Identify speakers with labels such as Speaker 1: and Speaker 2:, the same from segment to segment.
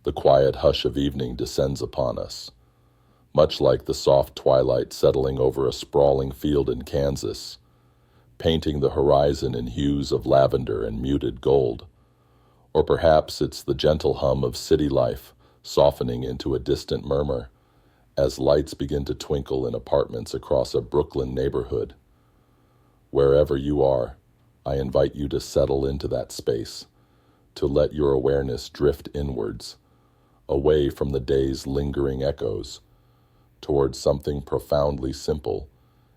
Speaker 1: The quiet hush of evening descends upon us, much like the soft twilight settling over a sprawling field in Kansas, painting the horizon in hues of lavender and muted gold. Or perhaps it's the gentle hum of city life softening into a distant murmur as lights begin to twinkle in apartments across a Brooklyn neighborhood. Wherever you are, I invite you to settle into that space, to let your awareness drift inwards, away from the day's lingering echoes, towards something profoundly simple,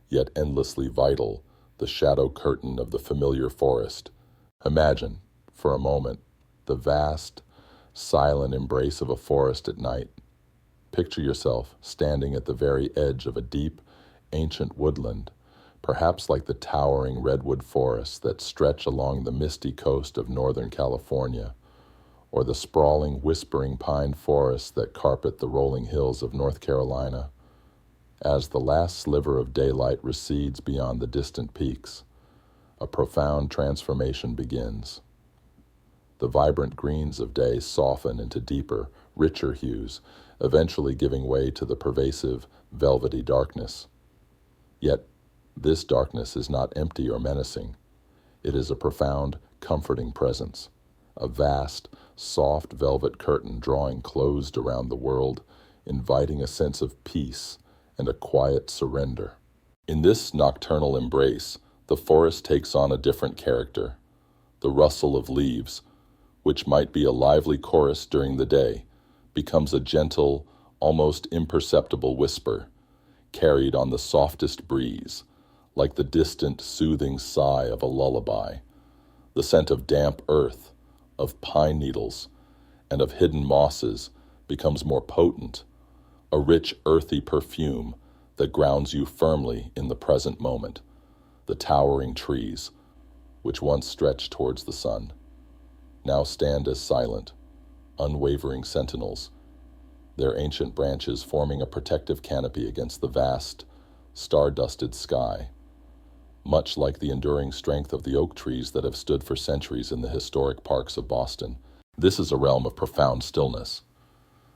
Speaker 1: yet endlessly vital, the shadow curtain of the familiar forest. Imagine, for a moment, the vast, silent embrace of a forest at night. Picture yourself standing at the very edge of a deep, ancient woodland, perhaps like the towering redwood forests that stretch along the misty coast of Northern California, or the sprawling, whispering pine forests that carpet the rolling hills of North Carolina. As the last sliver of daylight recedes beyond the distant peaks, a profound transformation begins. The vibrant greens of day soften into deeper, richer hues, eventually giving way to the pervasive, velvety darkness. Yet, this darkness is not empty or menacing. It is a profound, comforting presence, a vast, soft velvet curtain drawing closed around the world, inviting a sense of peace and a quiet surrender. In this nocturnal embrace, the forest takes on a different character. The rustle of leaves, which might be a lively chorus during the day, becomes a gentle, almost imperceptible whisper, carried on the softest breeze, like the distant, soothing sigh of a lullaby. The scent of damp earth, of pine needles, and of hidden mosses becomes more potent, a rich, earthy perfume that grounds you firmly in the present moment. The towering trees, which once stretched towards the sun, now stand as silent, unwavering sentinels, their ancient branches forming a protective canopy against the vast, star-dusted sky, much like the enduring strength of the oak trees that have stood for centuries in the historic parks of Boston. This is a realm of profound stillness.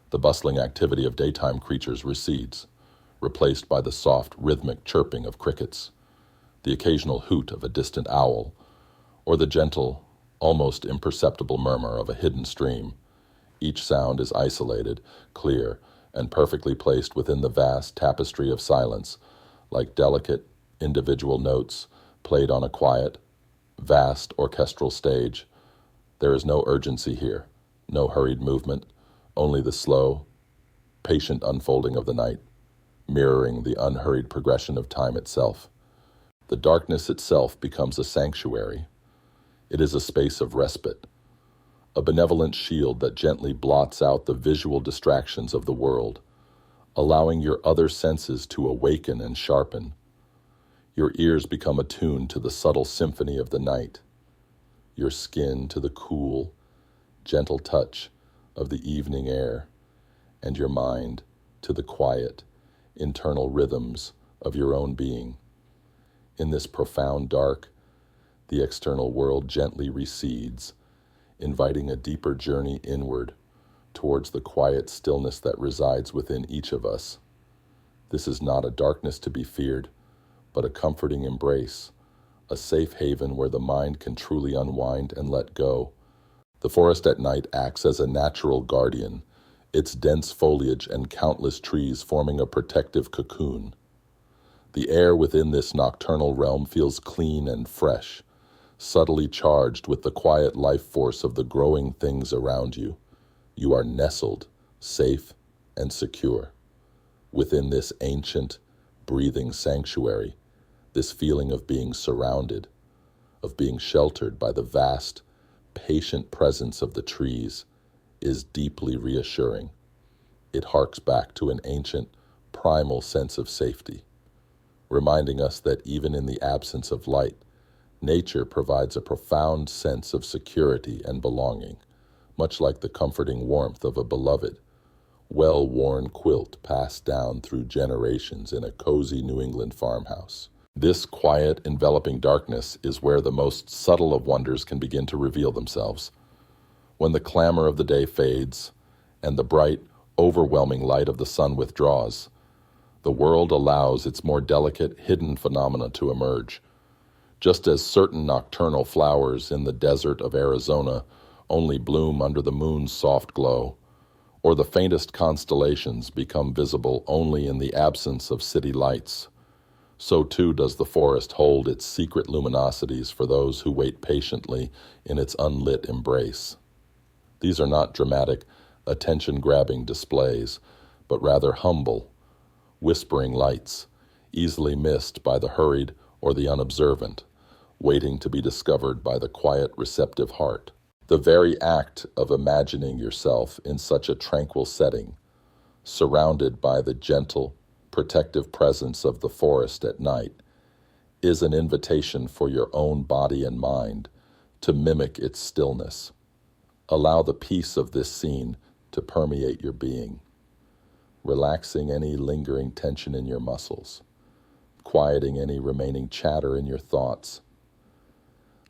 Speaker 1: The bustling activity of daytime creatures recedes, replaced by the soft, rhythmic chirping of crickets, the occasional hoot of a distant owl, or the gentle, almost imperceptible murmur of a hidden stream. Each sound is isolated, clear, and perfectly placed within the vast tapestry of silence, like delicate, individual notes played on a quiet, vast orchestral stage. There is no urgency here, no hurried movement, only the slow, patient unfolding of the night, mirroring the unhurried progression of time itself. The darkness itself becomes a sanctuary. It is a space of respite, a benevolent shield that gently blots out the visual distractions of the world, allowing your other senses to awaken and sharpen. Your ears become attuned to the subtle symphony of the night, your skin to the cool, gentle touch of the evening air, and your mind to the quiet, internal rhythms of your own being. In this profound dark, the external world gently recedes, inviting a deeper journey inward towards the quiet stillness that resides within each of us. This is not a darkness to be feared, but a comforting embrace, a safe haven where the mind can truly unwind and let go. The forest at night acts as a natural guardian, its dense foliage and countless trees forming a protective cocoon. The air within this nocturnal realm feels clean and fresh, subtly charged with the quiet life force of the growing things around you. You are nestled, safe, and secure within this ancient, breathing sanctuary, this feeling of being surrounded, of being sheltered by the vast, patient presence of the trees is deeply reassuring. It harks back to an ancient, primal sense of safety, reminding us that even in the absence of light, nature provides a profound sense of security and belonging, much like the comforting warmth of a beloved, well-worn quilt passed down through generations in a cozy New England farmhouse. This quiet, enveloping darkness is where the most subtle of wonders can begin to reveal themselves. When the clamor of the day fades and the bright, overwhelming light of the sun withdraws, the world allows its more delicate, hidden phenomena to emerge. Just as certain nocturnal flowers in the desert of Arizona only bloom under the moon's soft glow, or the faintest constellations become visible only in the absence of city lights, so too does the forest hold its secret luminosities for those who wait patiently in its unlit embrace. These are not dramatic, attention-grabbing displays, but rather humble, whispering lights, easily missed by the hurried or the unobservant, waiting to be discovered by the quiet, receptive heart. The very act of imagining yourself in such a tranquil setting, surrounded by the gentle, protective presence of the forest at night, is an invitation for your own body and mind to mimic its stillness. Allow the peace of this scene to permeate your being, relaxing any lingering tension in your muscles, quieting any remaining chatter in your thoughts.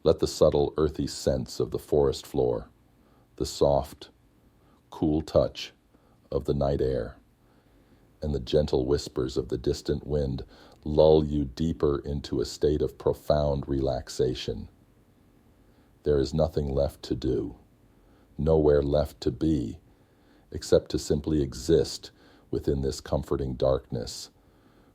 Speaker 1: Let the subtle, earthy scents of the forest floor, the soft, cool touch of the night air, and the gentle whispers of the distant wind lull you deeper into a state of profound relaxation. There is nothing left to do, nowhere left to be, except to simply exist within this comforting darkness,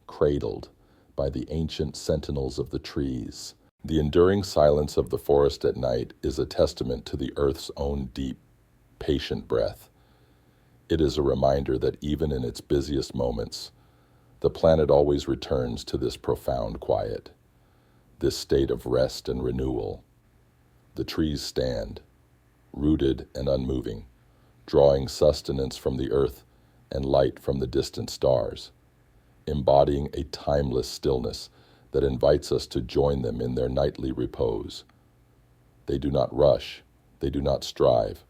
Speaker 1: cradled by the ancient sentinels of the trees. The enduring silence of the forest at night is a testament to the earth's own deep, patient breath. It is a reminder that even in its busiest moments, the planet always returns to this profound quiet, this state of rest and renewal. The trees stand, rooted and unmoving, drawing sustenance from the earth and light from the distant stars, embodying a timeless stillness that invites us to join them in their nightly repose. They do not rush, they do not strive,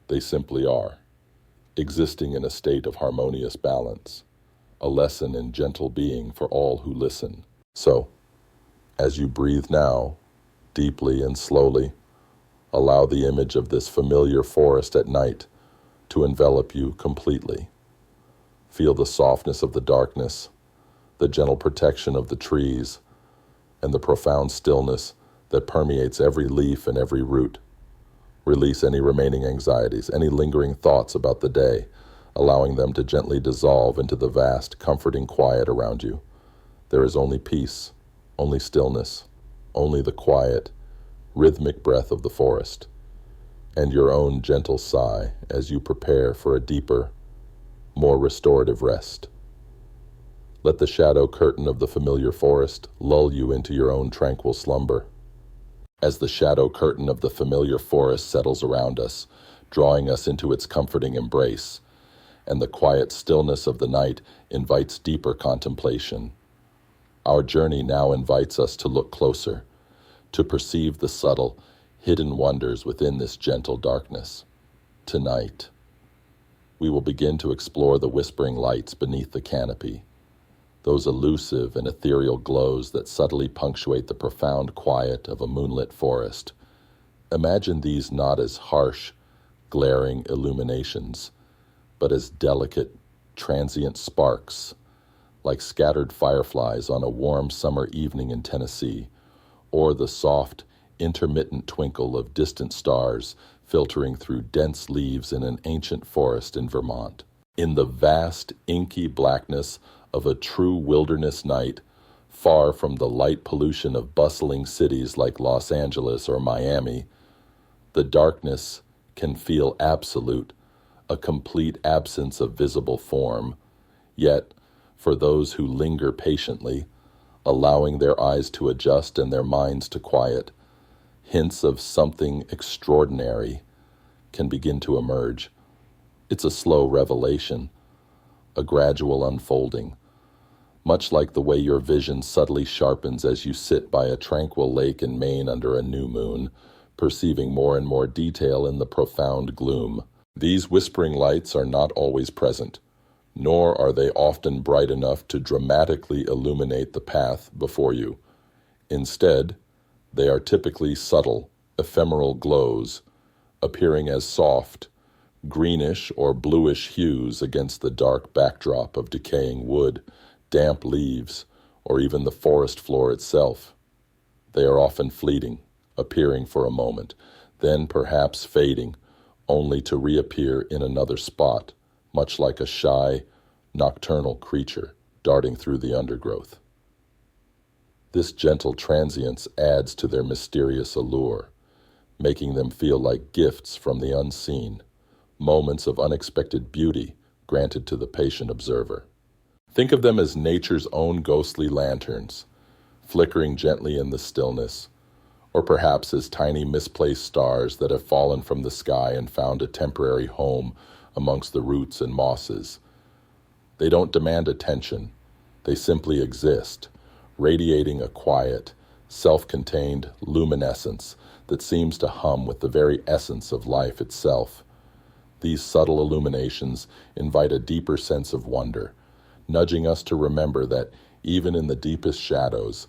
Speaker 1: they simply are, existing in a state of harmonious balance, a lesson in gentle being for all who listen. So, as you breathe now, deeply and slowly, allow the image of this familiar forest at night to envelop you completely. Feel the softness of the darkness, the gentle protection of the trees, and the profound stillness that permeates every leaf and every root. Release any remaining anxieties, any lingering thoughts about the day, allowing them to gently dissolve into the vast, comforting quiet around you. There is only peace, only stillness, only the quiet, rhythmic breath of the forest, and your own gentle sigh as you prepare for a deeper, more restorative rest. Let the shadow curtain of the familiar forest lull you into your own tranquil slumber. As the shadow curtain of the familiar forest settles around us, drawing us into its comforting embrace, and the quiet stillness of the night invites deeper contemplation, our journey now invites us to look closer, to perceive the subtle, hidden wonders within this gentle darkness. Tonight, we will begin to explore the whispering lights beneath the canopy, those elusive and ethereal glows that subtly punctuate the profound quiet of a moonlit forest. Imagine these not as harsh, glaring illuminations, but as delicate, transient sparks, like scattered fireflies on a warm summer evening in Tennessee, or the soft, intermittent twinkle of distant stars filtering through dense leaves in an ancient forest in Vermont. In the vast, inky blackness of a true wilderness night, far from the light pollution of bustling cities like Los Angeles or Miami, the darkness can feel absolute, a complete absence of visible form. Yet, for those who linger patiently, allowing their eyes to adjust and their minds to quiet, hints of something extraordinary can begin to emerge. It's a slow revelation, a gradual unfolding, much like the way your vision subtly sharpens as you sit by a tranquil lake in Maine under a new moon, perceiving more and more detail in the profound gloom. These whispering lights are not always present, nor are they often bright enough to dramatically illuminate the path before you. Instead, they are typically subtle, ephemeral glows, appearing as soft, greenish or bluish hues against the dark backdrop of decaying wood, damp leaves, or even the forest floor itself. They are often fleeting, appearing for a moment, then perhaps fading, only to reappear in another spot, much like a shy, nocturnal creature darting through the undergrowth. This gentle transience adds to their mysterious allure, making them feel like gifts from the unseen, moments of unexpected beauty granted to the patient observer. Think of them as nature's own ghostly lanterns, flickering gently in the stillness, or perhaps as tiny misplaced stars that have fallen from the sky and found a temporary home amongst the roots and mosses. They don't demand attention, they simply exist, radiating a quiet, self-contained luminescence that seems to hum with the very essence of life itself. These subtle illuminations invite a deeper sense of wonder, nudging us to remember that even in the deepest shadows,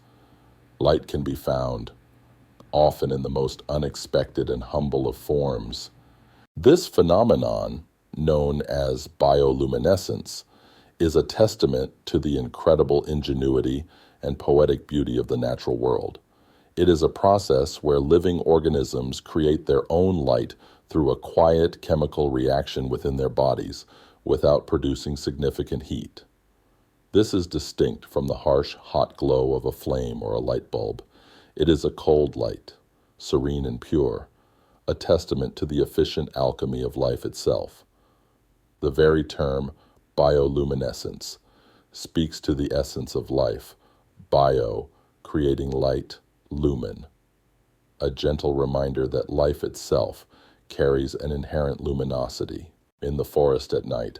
Speaker 1: light can be found, often in the most unexpected and humble of forms. This phenomenon, known as bioluminescence, is a testament to the incredible ingenuity and poetic beauty of the natural world. It is a process where living organisms create their own light through a quiet chemical reaction within their bodies without producing significant heat. This is distinct from the harsh, hot glow of a flame or a light bulb. It is a cold light, serene and pure, a testament to the efficient alchemy of life itself. The very term bioluminescence speaks to the essence of life, bio, creating light, lumen, a gentle reminder that life itself carries an inherent luminosity. In the forest at night,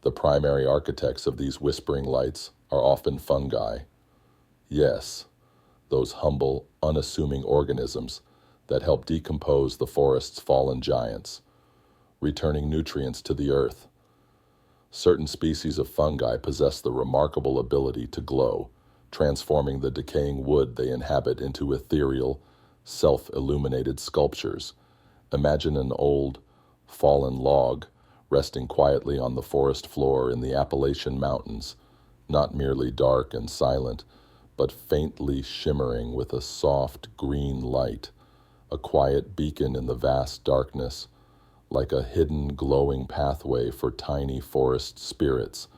Speaker 1: the primary architects of these whispering lights are often fungi. Yes, those humble, unassuming organisms that help decompose the forest's fallen giants, returning nutrients to the earth. Certain species of fungi possess the remarkable ability to glow, transforming the decaying wood they inhabit into ethereal, self-illuminated sculptures. Imagine an old, fallen log resting quietly on the forest floor in the Appalachian Mountains, not merely dark and silent, but faintly shimmering with a soft green light, a quiet beacon in the vast darkness, like a hidden glowing pathway for tiny forest spirits.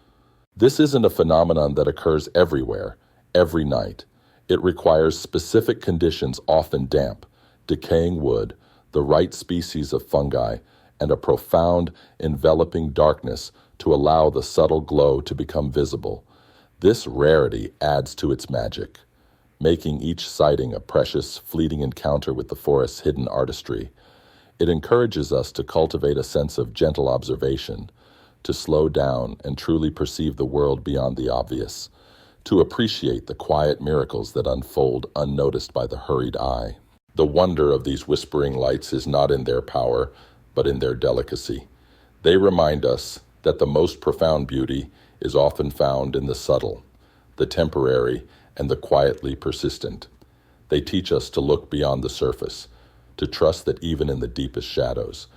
Speaker 1: This isn't a phenomenon that occurs everywhere, every night. It requires specific conditions, often damp, decaying wood, the right species of fungi, and a profound, enveloping darkness to allow the subtle glow to become visible. This rarity adds to its magic, making each sighting a precious, fleeting encounter with the forest's hidden artistry. It encourages us to cultivate a sense of gentle observation, to slow down and truly perceive the world beyond the obvious, to appreciate the quiet miracles that unfold unnoticed by the hurried eye. The wonder of these whispering lights is not in their power, but in their delicacy. They remind us that the most profound beauty is often found in the subtle, the temporary, and the quietly persistent. They teach us to look beyond the surface, to trust that even in the deepest shadows,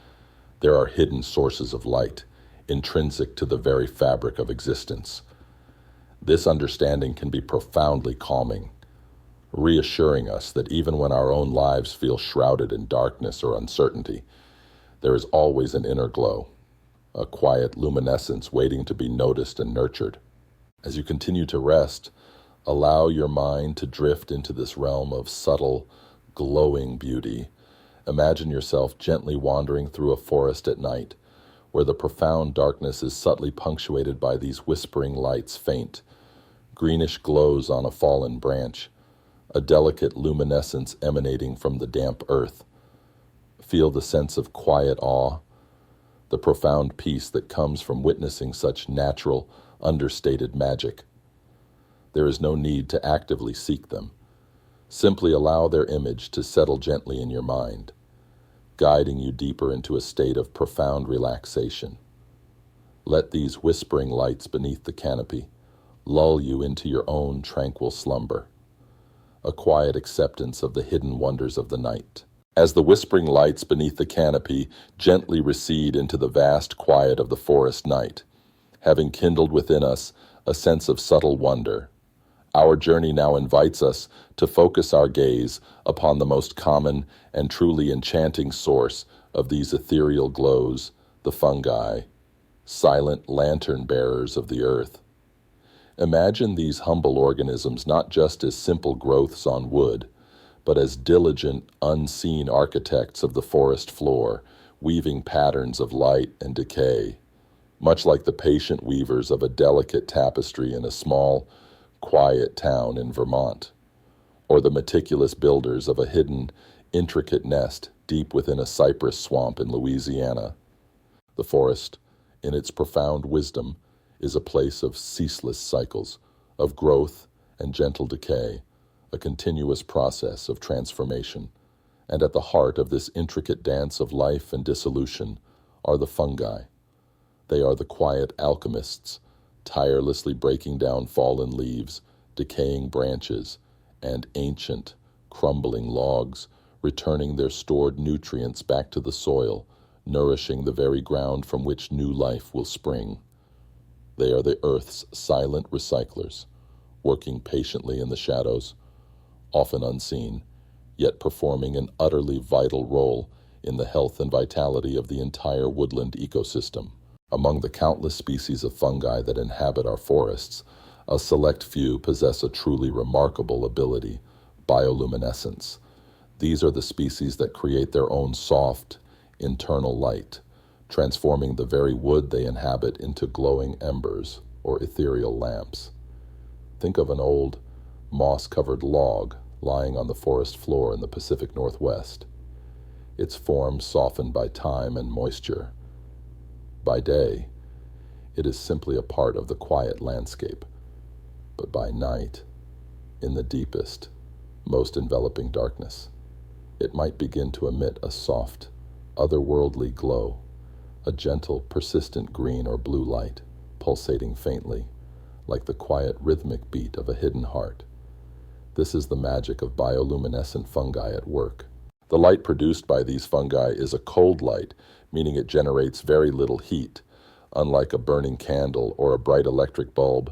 Speaker 1: there are hidden sources of light, intrinsic to the very fabric of existence. This understanding can be profoundly calming, reassuring us that even when our own lives feel shrouded in darkness or uncertainty, there is always an inner glow, a quiet luminescence waiting to be noticed and nurtured. As you continue to rest, allow your mind to drift into this realm of subtle, glowing beauty. Imagine yourself gently wandering through a forest at night, where the profound darkness is subtly punctuated by these whispering lights, faint, greenish glows on a fallen branch, a delicate luminescence emanating from the damp earth. Feel the sense of quiet awe, the profound peace that comes from witnessing such natural, understated magic. There is no need to actively seek them. Simply allow their image to settle gently in your mind, guiding you deeper into a state of profound relaxation. Let these whispering lights beneath the canopy lull you into your own tranquil slumber, a quiet acceptance of the hidden wonders of the night. As the whispering lights beneath the canopy gently recede into the vast quiet of the forest night, having kindled within us a sense of subtle wonder, our journey now invites us to focus our gaze upon the most common and truly enchanting source of these ethereal glows, the fungi, silent lantern bearers of the earth. Imagine these humble organisms not just as simple growths on wood, but as diligent, unseen architects of the forest floor, weaving patterns of light and decay, much like the patient weavers of a delicate tapestry in a small, quiet town in Vermont, or the meticulous builders of a hidden, intricate nest deep within a cypress swamp in Louisiana. The forest, in its profound wisdom, is a place of ceaseless cycles, of growth and gentle decay, a continuous process of transformation. And at the heart of this intricate dance of life and dissolution are the fungi. They are the quiet alchemists, tirelessly breaking down fallen leaves, decaying branches, and ancient, crumbling logs, returning their stored nutrients back to the soil, nourishing the very ground from which new life will spring. They are the earth's silent recyclers, working patiently in the shadows, often unseen, yet performing an utterly vital role in the health and vitality of the entire woodland ecosystem. Among the countless species of fungi that inhabit our forests, a select few possess a truly remarkable ability, bioluminescence. These are the species that create their own soft, internal light, transforming the very wood they inhabit into glowing embers or ethereal lamps. Think of an old, moss-covered log lying on the forest floor in the Pacific Northwest, its form softened by time and moisture. By day, it is simply a part of the quiet landscape, but by night, in the deepest, most enveloping darkness, it might begin to emit a soft, otherworldly glow, a gentle, persistent green or blue light, pulsating faintly, like the quiet rhythmic beat of a hidden heart. This is the magic of bioluminescent fungi at work. The light produced by these fungi is a cold light, meaning it generates very little heat. Unlike a burning candle or a bright electric bulb,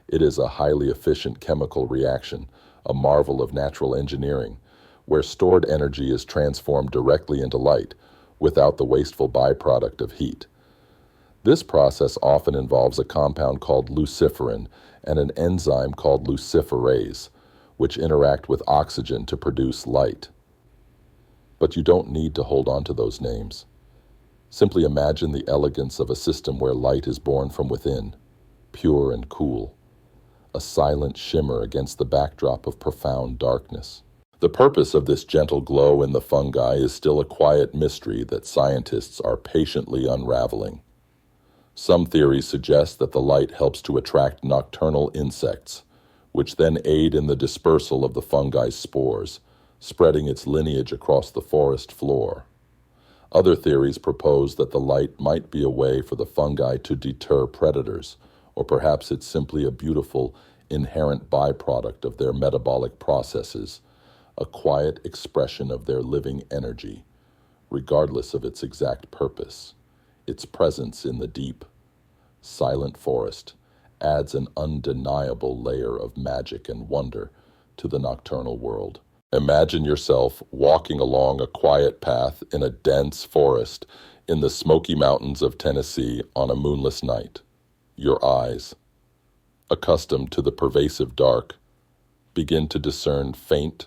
Speaker 1: it is a highly efficient chemical reaction, a marvel of natural engineering, where stored energy is transformed directly into light, without the wasteful byproduct of heat. This process often involves a compound called luciferin and an enzyme called luciferase, which interact with oxygen to produce light. But you don't need to hold on to those names. Simply imagine the elegance of a system where light is born from within, pure and cool, a silent shimmer against the backdrop of profound darkness. The purpose of this gentle glow in the fungi is still a quiet mystery that scientists are patiently unraveling. Some theories suggest that the light helps to attract nocturnal insects, which then aid in the dispersal of the fungi's spores, spreading its lineage across the forest floor. Other theories propose that the light might be a way for the fungi to deter predators, or perhaps it's simply a beautiful, inherent byproduct of their metabolic processes, a quiet expression of their living energy, regardless of its exact purpose. Its presence in the deep, silent forest adds an undeniable layer of magic and wonder to the nocturnal world. Imagine yourself walking along a quiet path in a dense forest in the Smoky Mountains of Tennessee on a moonless night. Your eyes, accustomed to the pervasive dark, begin to discern faint,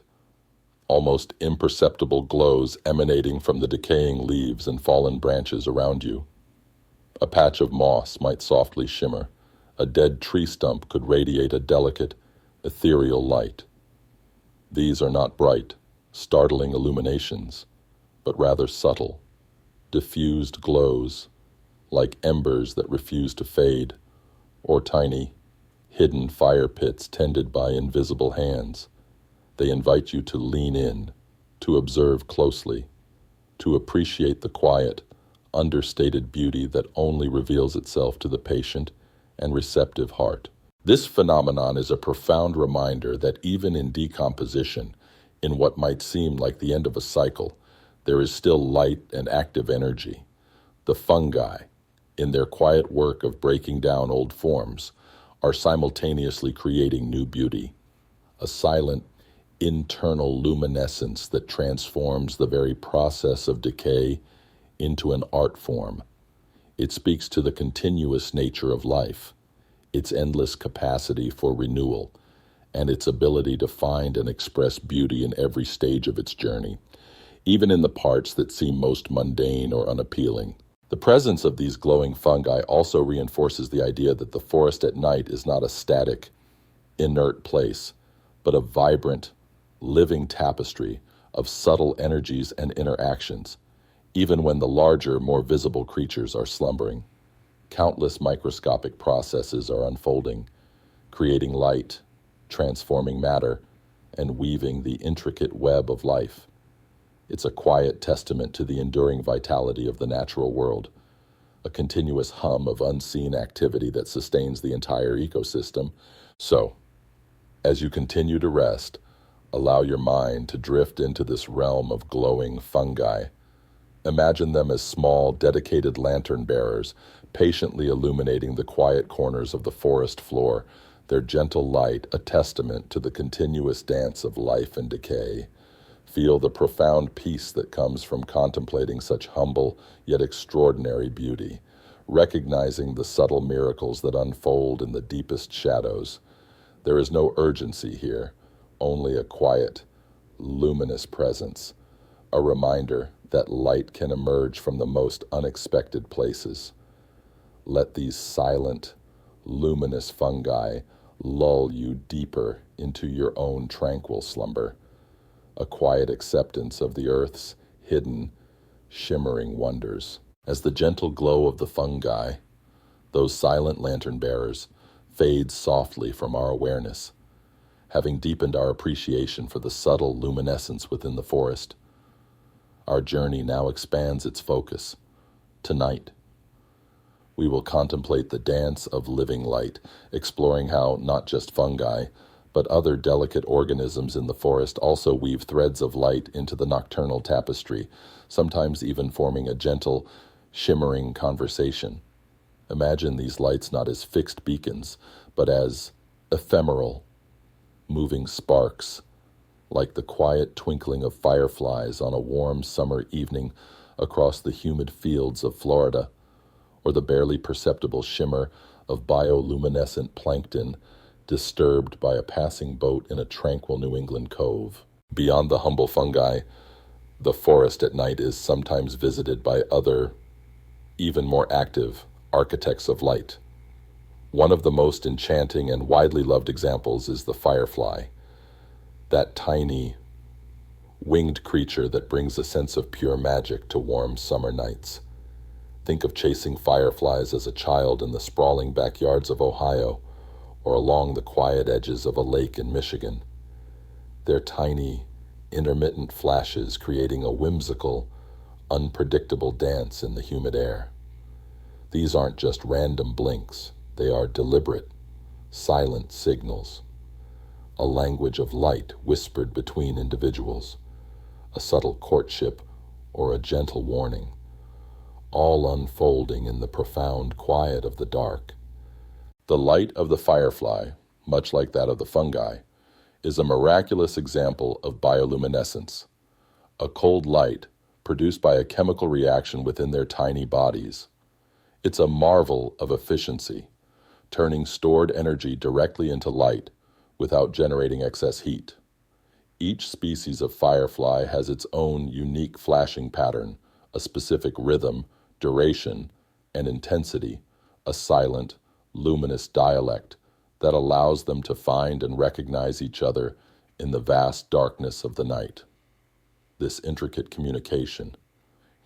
Speaker 1: almost imperceptible glows emanating from the decaying leaves and fallen branches around you. A patch of moss might softly shimmer. A dead tree stump could radiate a delicate, ethereal light. These are not bright, startling illuminations, but rather subtle, diffused glows, like embers that refuse to fade, or tiny, hidden fire pits tended by invisible hands. They invite you to lean in, to observe closely, to appreciate the quiet, understated beauty that only reveals itself to the patient and receptive heart. This phenomenon is a profound reminder that even in decomposition, in what might seem like the end of a cycle, there is still light and active energy. The fungi, in their quiet work of breaking down old forms, are simultaneously creating new beauty, a silent, internal luminescence that transforms the very process of decay into an art form. It speaks to the continuous nature of life, its endless capacity for renewal, and its ability to find and express beauty in every stage of its journey, even in the parts that seem most mundane or unappealing. The presence of these glowing fungi also reinforces the idea that the forest at night is not a static, inert place, but a vibrant, living tapestry of subtle energies and interactions, even when the larger, more visible creatures are slumbering. Countless microscopic processes are unfolding, creating light, transforming matter, and weaving the intricate web of life. It's a quiet testament to the enduring vitality of the natural world, a continuous hum of unseen activity that sustains the entire ecosystem. So, as you continue to rest, allow your mind to drift into this realm of glowing fungi. Imagine them as small, dedicated lantern bearers, patiently illuminating the quiet corners of the forest floor, their gentle light a testament to the continuous dance of life and decay. Feel the profound peace that comes from contemplating such humble yet extraordinary beauty, recognizing the subtle miracles that unfold in the deepest shadows. There is no urgency here, only a quiet, luminous presence, a reminder that light can emerge from the most unexpected places. Let these silent, luminous fungi lull you deeper into your own tranquil slumber, a quiet acceptance of the earth's hidden, shimmering wonders. As the gentle glow of the fungi, those silent lantern bearers, fades softly from our awareness, having deepened our appreciation for the subtle luminescence within the forest, our journey now expands its focus. Tonight, we will contemplate the dance of living light, exploring how not just fungi, but other delicate organisms in the forest also weave threads of light into the nocturnal tapestry, sometimes even forming a gentle, shimmering conversation. Imagine these lights not as fixed beacons, but as ephemeral, moving sparks, like the quiet twinkling of fireflies on a warm summer evening across the humid fields of Florida, or the barely perceptible shimmer of bioluminescent plankton disturbed by a passing boat in a tranquil New England cove. Beyond the humble fungi, the forest at night is sometimes visited by other, even more active, architects of light. One of the most enchanting and widely loved examples is the firefly, that tiny, winged creature that brings a sense of pure magic to warm summer nights. Think of chasing fireflies as a child in the sprawling backyards of Ohio or along the quiet edges of a lake in Michigan. Their tiny, intermittent flashes creating a whimsical, unpredictable dance in the humid air. These aren't just random blinks, they are deliberate, silent signals, a language of light whispered between individuals, a subtle courtship or a gentle warning, all unfolding in the profound quiet of the dark. The light of the firefly, much like that of the fungi, is a miraculous example of bioluminescence, a cold light produced by a chemical reaction within their tiny bodies. It's a marvel of efficiency, turning stored energy directly into light without generating excess heat. Each species of firefly has its own unique flashing pattern, a specific rhythm, duration, and intensity, a silent, luminous dialect that allows them to find and recognize each other in the vast darkness of the night. This intricate communication,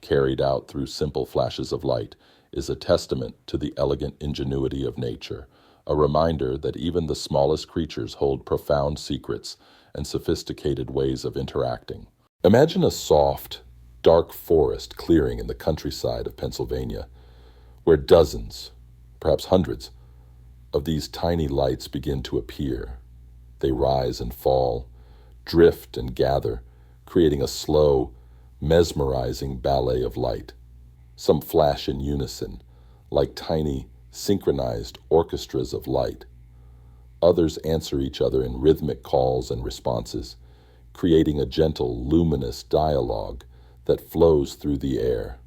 Speaker 1: carried out through simple flashes of light, is a testament to the elegant ingenuity of nature, a reminder that even the smallest creatures hold profound secrets and sophisticated ways of interacting. Imagine a soft, dark forest clearing in the countryside of Pennsylvania, where dozens, perhaps hundreds, of these tiny lights begin to appear. They rise and fall, drift and gather, creating a slow, mesmerizing ballet of light. Some flash in unison, like tiny, synchronized orchestras of light. Others answer each other in rhythmic calls and responses, creating a gentle, luminous dialogue that flows through the air.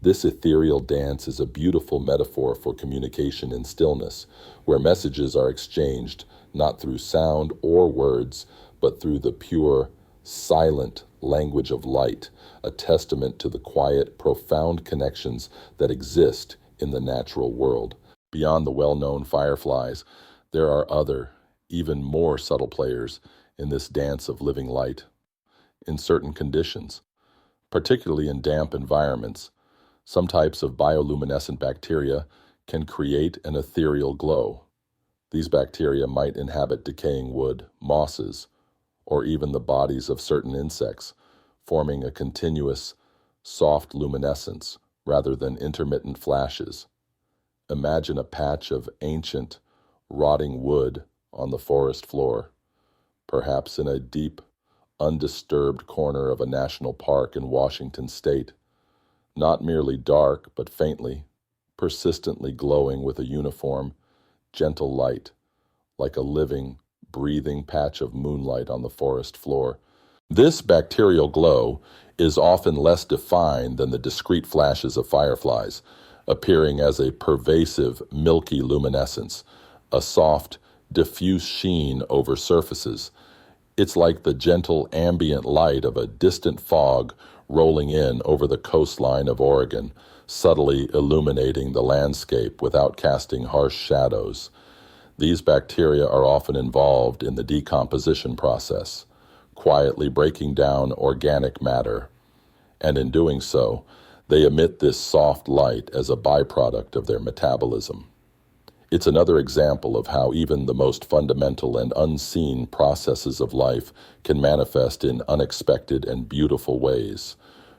Speaker 1: This ethereal dance is a beautiful metaphor for communication in stillness, where messages are exchanged not through sound or words, but through the pure, silent language of light, a testament to the quiet, profound connections that exist in the natural world. Beyond the well-known fireflies, there are other, even more subtle players in this dance of living light. In certain conditions, particularly in damp environments, some types of bioluminescent bacteria can create an ethereal glow. These bacteria might inhabit decaying wood, mosses, or even the bodies of certain insects, forming a continuous, soft luminescence rather than intermittent flashes. Imagine a patch of ancient, rotting wood on the forest floor, perhaps in a deep, undisturbed corner of a national park in Washington state, not merely dark, but faintly, persistently glowing with a uniform, gentle light, like a living, breathing patch of moonlight on the forest floor. This bacterial glow is often less defined than the discrete flashes of fireflies, appearing as a pervasive, milky luminescence, a soft, diffuse sheen over surfaces. It's like the gentle ambient light of a distant fog rolling in over the coastline of Oregon, subtly illuminating the landscape without casting harsh shadows. These bacteria are often involved in the decomposition process, quietly breaking down organic matter, and in doing so, they emit this soft light as a byproduct of their metabolism. It's another example of how even the most fundamental and unseen processes of life can manifest in unexpected and beautiful ways,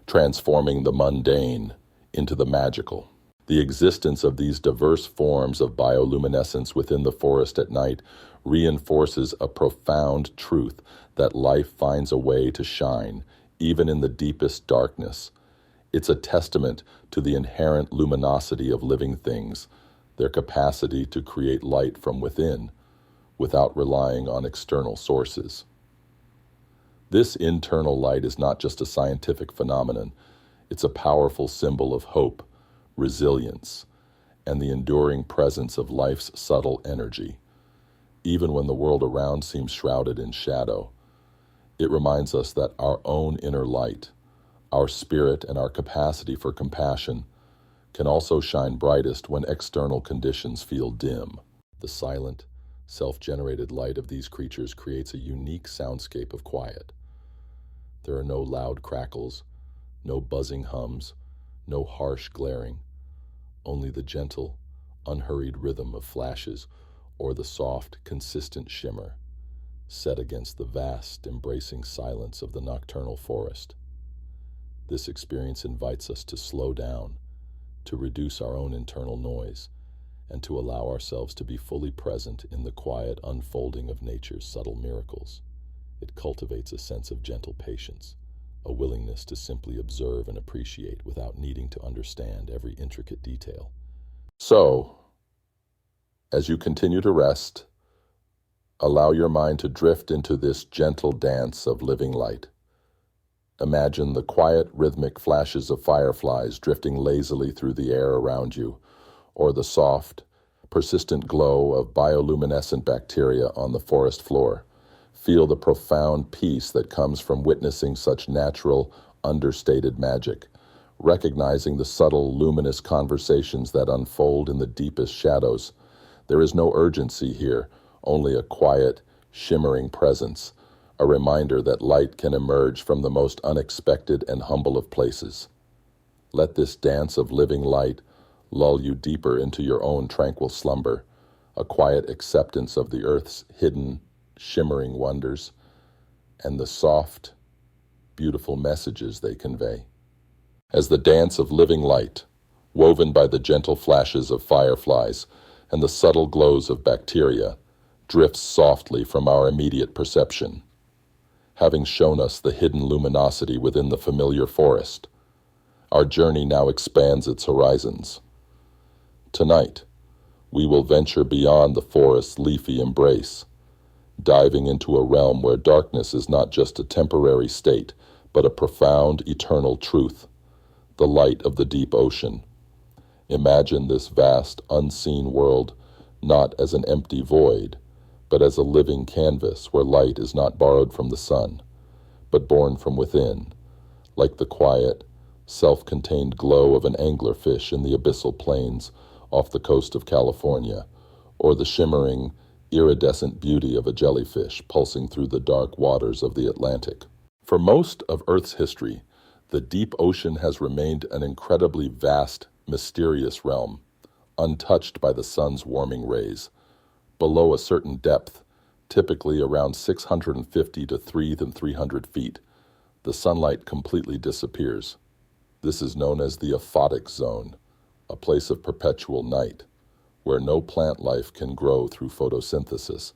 Speaker 1: transforming the mundane into the magical. The existence of these diverse forms of bioluminescence within the forest at night reinforces a profound truth that life finds a way to shine, even in the deepest darkness. It's a testament to the inherent luminosity of living things, their capacity to create light from within, without relying on external sources. This internal light is not just a scientific phenomenon, it's a powerful symbol of hope, resilience, and the enduring presence of life's subtle energy. Even when the world around seems shrouded in shadow, it reminds us that our own inner light, our spirit, and our capacity for compassion can also shine brightest when external conditions feel dim. The silent, self-generated light of these creatures creates a unique soundscape of quiet. There are no loud crackles, no buzzing hums, no harsh glaring, only the gentle, unhurried rhythm of flashes or the soft, consistent shimmer set against the vast, embracing silence of the nocturnal forest. This experience invites us to slow down, to reduce our own internal noise, and to allow ourselves to be fully present in the quiet unfolding of nature's subtle miracles. It cultivates a sense of gentle patience, a willingness to simply observe and appreciate without needing to understand every intricate detail. So, as you continue to rest, allow your mind to drift into this gentle dance of living light. Imagine the quiet, rhythmic flashes of fireflies drifting lazily through the air around you, or the soft, persistent glow of bioluminescent bacteria on the forest floor. Feel the profound peace that comes from witnessing such natural, understated magic, recognizing the subtle, luminous conversations that unfold in the deepest shadows. There is no urgency here, only a quiet, shimmering presence, a reminder that light can emerge from the most unexpected and humble of places. Let this dance of living light lull you deeper into your own tranquil slumber, a quiet acceptance of the earth's hidden, shimmering wonders, and the soft, beautiful messages they convey. As the dance of living light, woven by the gentle flashes of fireflies and the subtle glows of bacteria, drifts softly from our immediate perception, having shown us the hidden luminosity within the familiar forest. Our journey now expands its horizons. Tonight, we will venture beyond the forest's leafy embrace, diving into a realm where darkness is not just a temporary state, but a profound, eternal truth, the light of the deep ocean. Imagine this vast, unseen world not as an empty void, but as a living canvas where light is not borrowed from the sun, but born from within, like the quiet, self-contained glow of an anglerfish in the abyssal plains off the coast of California, or the shimmering, iridescent beauty of a jellyfish pulsing through the dark waters of the Atlantic. For most of Earth's history, the deep ocean has remained an incredibly vast, mysterious realm, untouched by the sun's warming rays. Below a certain depth, typically around 650 to 300 feet, the sunlight completely disappears. This is known as the aphotic zone, a place of perpetual night, where no plant life can grow through photosynthesis,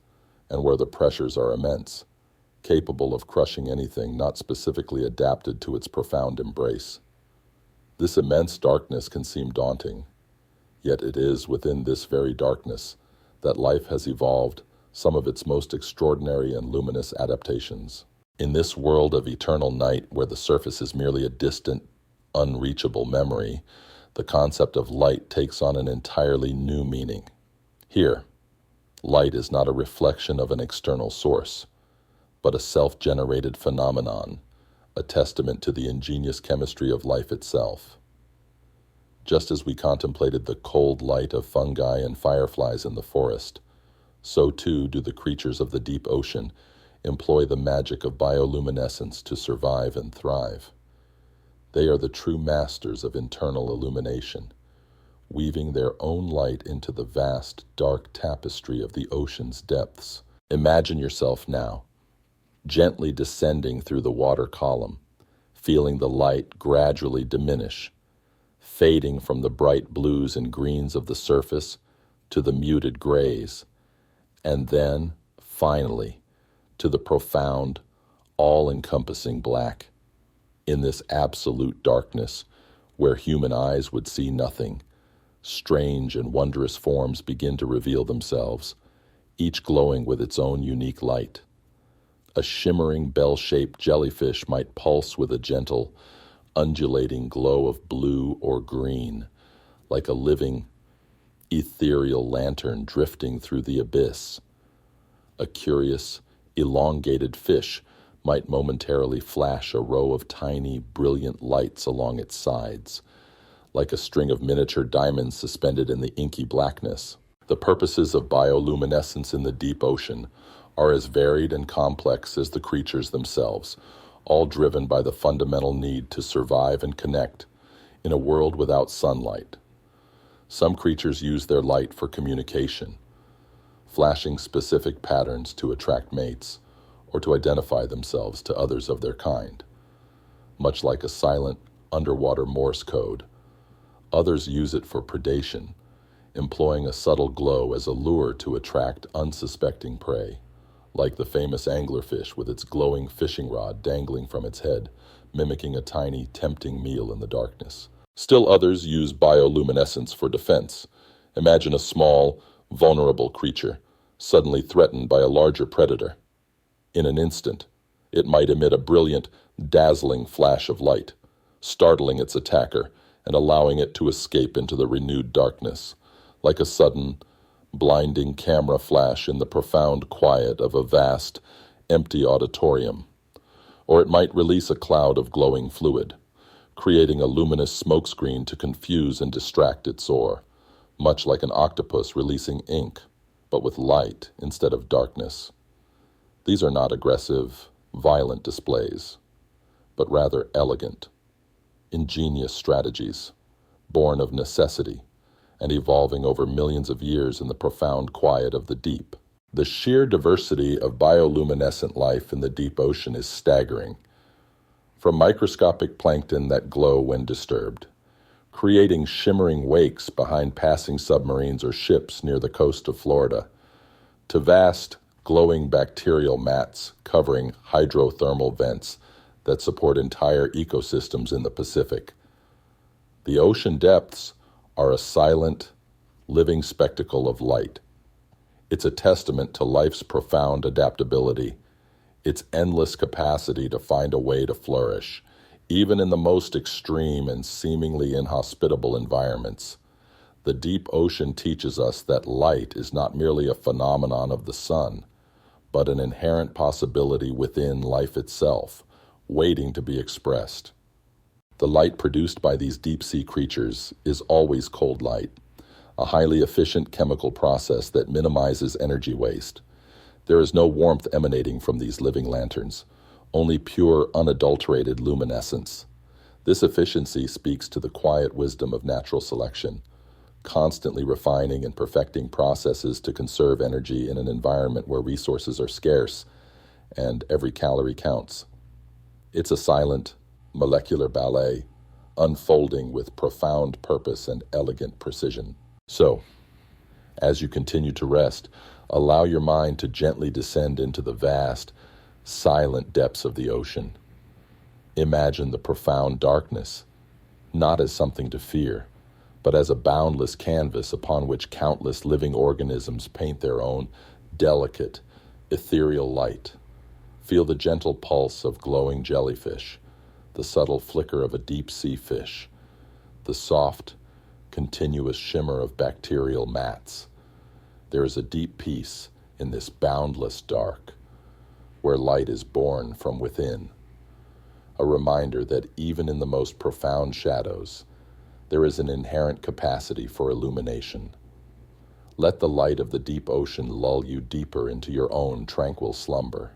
Speaker 1: and where the pressures are immense, capable of crushing anything not specifically adapted to its profound embrace. This immense darkness can seem daunting, yet it is within this very darkness that life has evolved some of its most extraordinary and luminous adaptations. In this world of eternal night, where the surface is merely a distant, unreachable memory, the concept of light takes on an entirely new meaning. Here, light is not a reflection of an external source, but a self-generated phenomenon, a testament to the ingenious chemistry of life itself. Just as we contemplated the cold light of fungi and fireflies in the forest, so too do the creatures of the deep ocean employ the magic of bioluminescence to survive and thrive. They are the true masters of internal illumination, weaving their own light into the vast, dark tapestry of the ocean's depths. Imagine yourself now, gently descending through the water column, feeling the light gradually diminish, fading from the bright blues and greens of the surface to the muted grays, and then, finally, to the profound, all-encompassing black. In this absolute darkness, where human eyes would see nothing, strange and wondrous forms begin to reveal themselves, each glowing with its own unique light. A shimmering bell-shaped jellyfish might pulse with a gentle, undulating glow of blue or green, like a living, ethereal lantern drifting through the abyss. A curious, elongated fish might momentarily flash a row of tiny, brilliant lights along its sides, like a string of miniature diamonds suspended in the inky blackness. The purposes of bioluminescence in the deep ocean are as varied and complex as the creatures themselves, all driven by the fundamental need to survive and connect in a world without sunlight. Some creatures use their light for communication, flashing specific patterns to attract mates or to identify themselves to others of their kind, much like a silent underwater Morse code. Others use it for predation, employing a subtle glow as a lure to attract unsuspecting prey, like the famous anglerfish with its glowing fishing rod dangling from its head, mimicking a tiny, tempting meal in the darkness. Still others use bioluminescence for defense. Imagine a small, vulnerable creature suddenly threatened by a larger predator. In an instant, it might emit a brilliant, dazzling flash of light, startling its attacker and allowing it to escape into the renewed darkness, like a sudden, blinding camera flash in the profound quiet of a vast, empty auditorium. Or it might release a cloud of glowing fluid, creating a luminous smokescreen to confuse and distract its oar, much like an octopus releasing ink, but with light instead of darkness. These are not aggressive, violent displays, but rather elegant, ingenious strategies, born of necessity and evolving over millions of years in the profound quiet of the deep. The sheer diversity of bioluminescent life in the deep ocean is staggering. From microscopic plankton that glow when disturbed, creating shimmering wakes behind passing submarines or ships near the coast of Florida, to vast, glowing bacterial mats covering hydrothermal vents that support entire ecosystems in the Pacific. The ocean depths are a silent, living spectacle of light. It's a testament to life's profound adaptability, its endless capacity to find a way to flourish, even in the most extreme and seemingly inhospitable environments. The deep ocean teaches us that light is not merely a phenomenon of the sun, but an inherent possibility within life itself, waiting to be expressed. The light produced by these deep-sea creatures is always cold light, a highly efficient chemical process that minimizes energy waste. There is no warmth emanating from these living lanterns, only pure, unadulterated luminescence. This efficiency speaks to the quiet wisdom of natural selection, constantly refining and perfecting processes to conserve energy in an environment where resources are scarce and every calorie counts. It's a silent, molecular ballet, unfolding with profound purpose and elegant precision. So, as you continue to rest, allow your mind to gently descend into the vast, silent depths of the ocean. Imagine the profound darkness, not as something to fear, but as a boundless canvas upon which countless living organisms paint their own delicate, ethereal light. Feel the gentle pulse of glowing jellyfish, the subtle flicker of a deep-sea fish, the soft, continuous shimmer of bacterial mats. There is a deep peace in this boundless dark, where light is born from within. A reminder that even in the most profound shadows, there is an inherent capacity for illumination. Let the light of the deep ocean lull you deeper into your own tranquil slumber,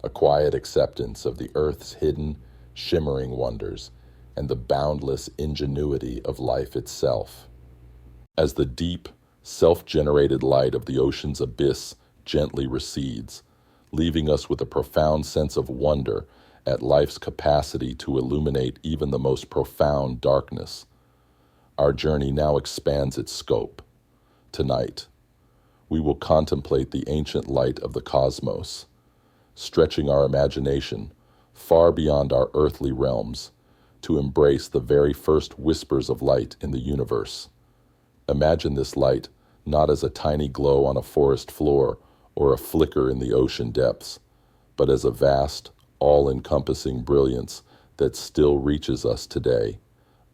Speaker 1: a quiet acceptance of the earth's hidden, shimmering wonders and the boundless ingenuity of life itself. As the deep, self-generated light of the ocean's abyss gently recedes, leaving us with a profound sense of wonder at life's capacity to illuminate even the most profound darkness, our journey now expands its scope. Tonight, we will contemplate the ancient light of the cosmos, stretching our imagination far beyond our earthly realms to embrace the very first whispers of light in the universe. Imagine this light not as a tiny glow on a forest floor or a flicker in the ocean depths, but as a vast, all-encompassing brilliance that still reaches us today,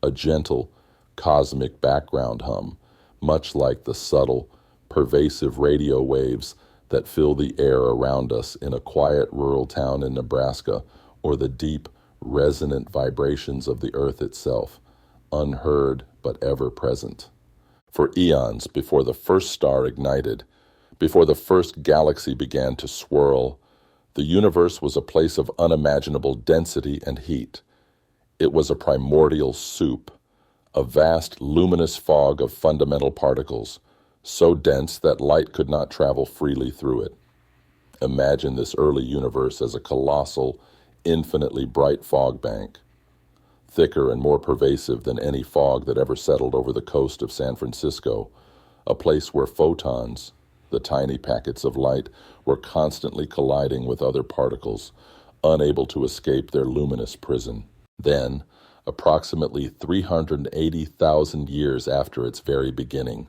Speaker 1: a gentle, cosmic background hum, much like the subtle, pervasive radio waves that fill the air around us in a quiet rural town in Nebraska, or the deep, resonant vibrations of the earth itself, unheard but ever present. For eons before the first star ignited, before the first galaxy began to swirl, the universe was a place of unimaginable density and heat. It was a primordial soup, a vast luminous fog of fundamental particles, so dense that light could not travel freely through it. Imagine this early universe as a colossal, infinitely bright fog bank, thicker and more pervasive than any fog that ever settled over the coast of San Francisco, a place where photons, the tiny packets of light, were constantly colliding with other particles, unable to escape their luminous prison. Then, approximately 380,000 years after its very beginning,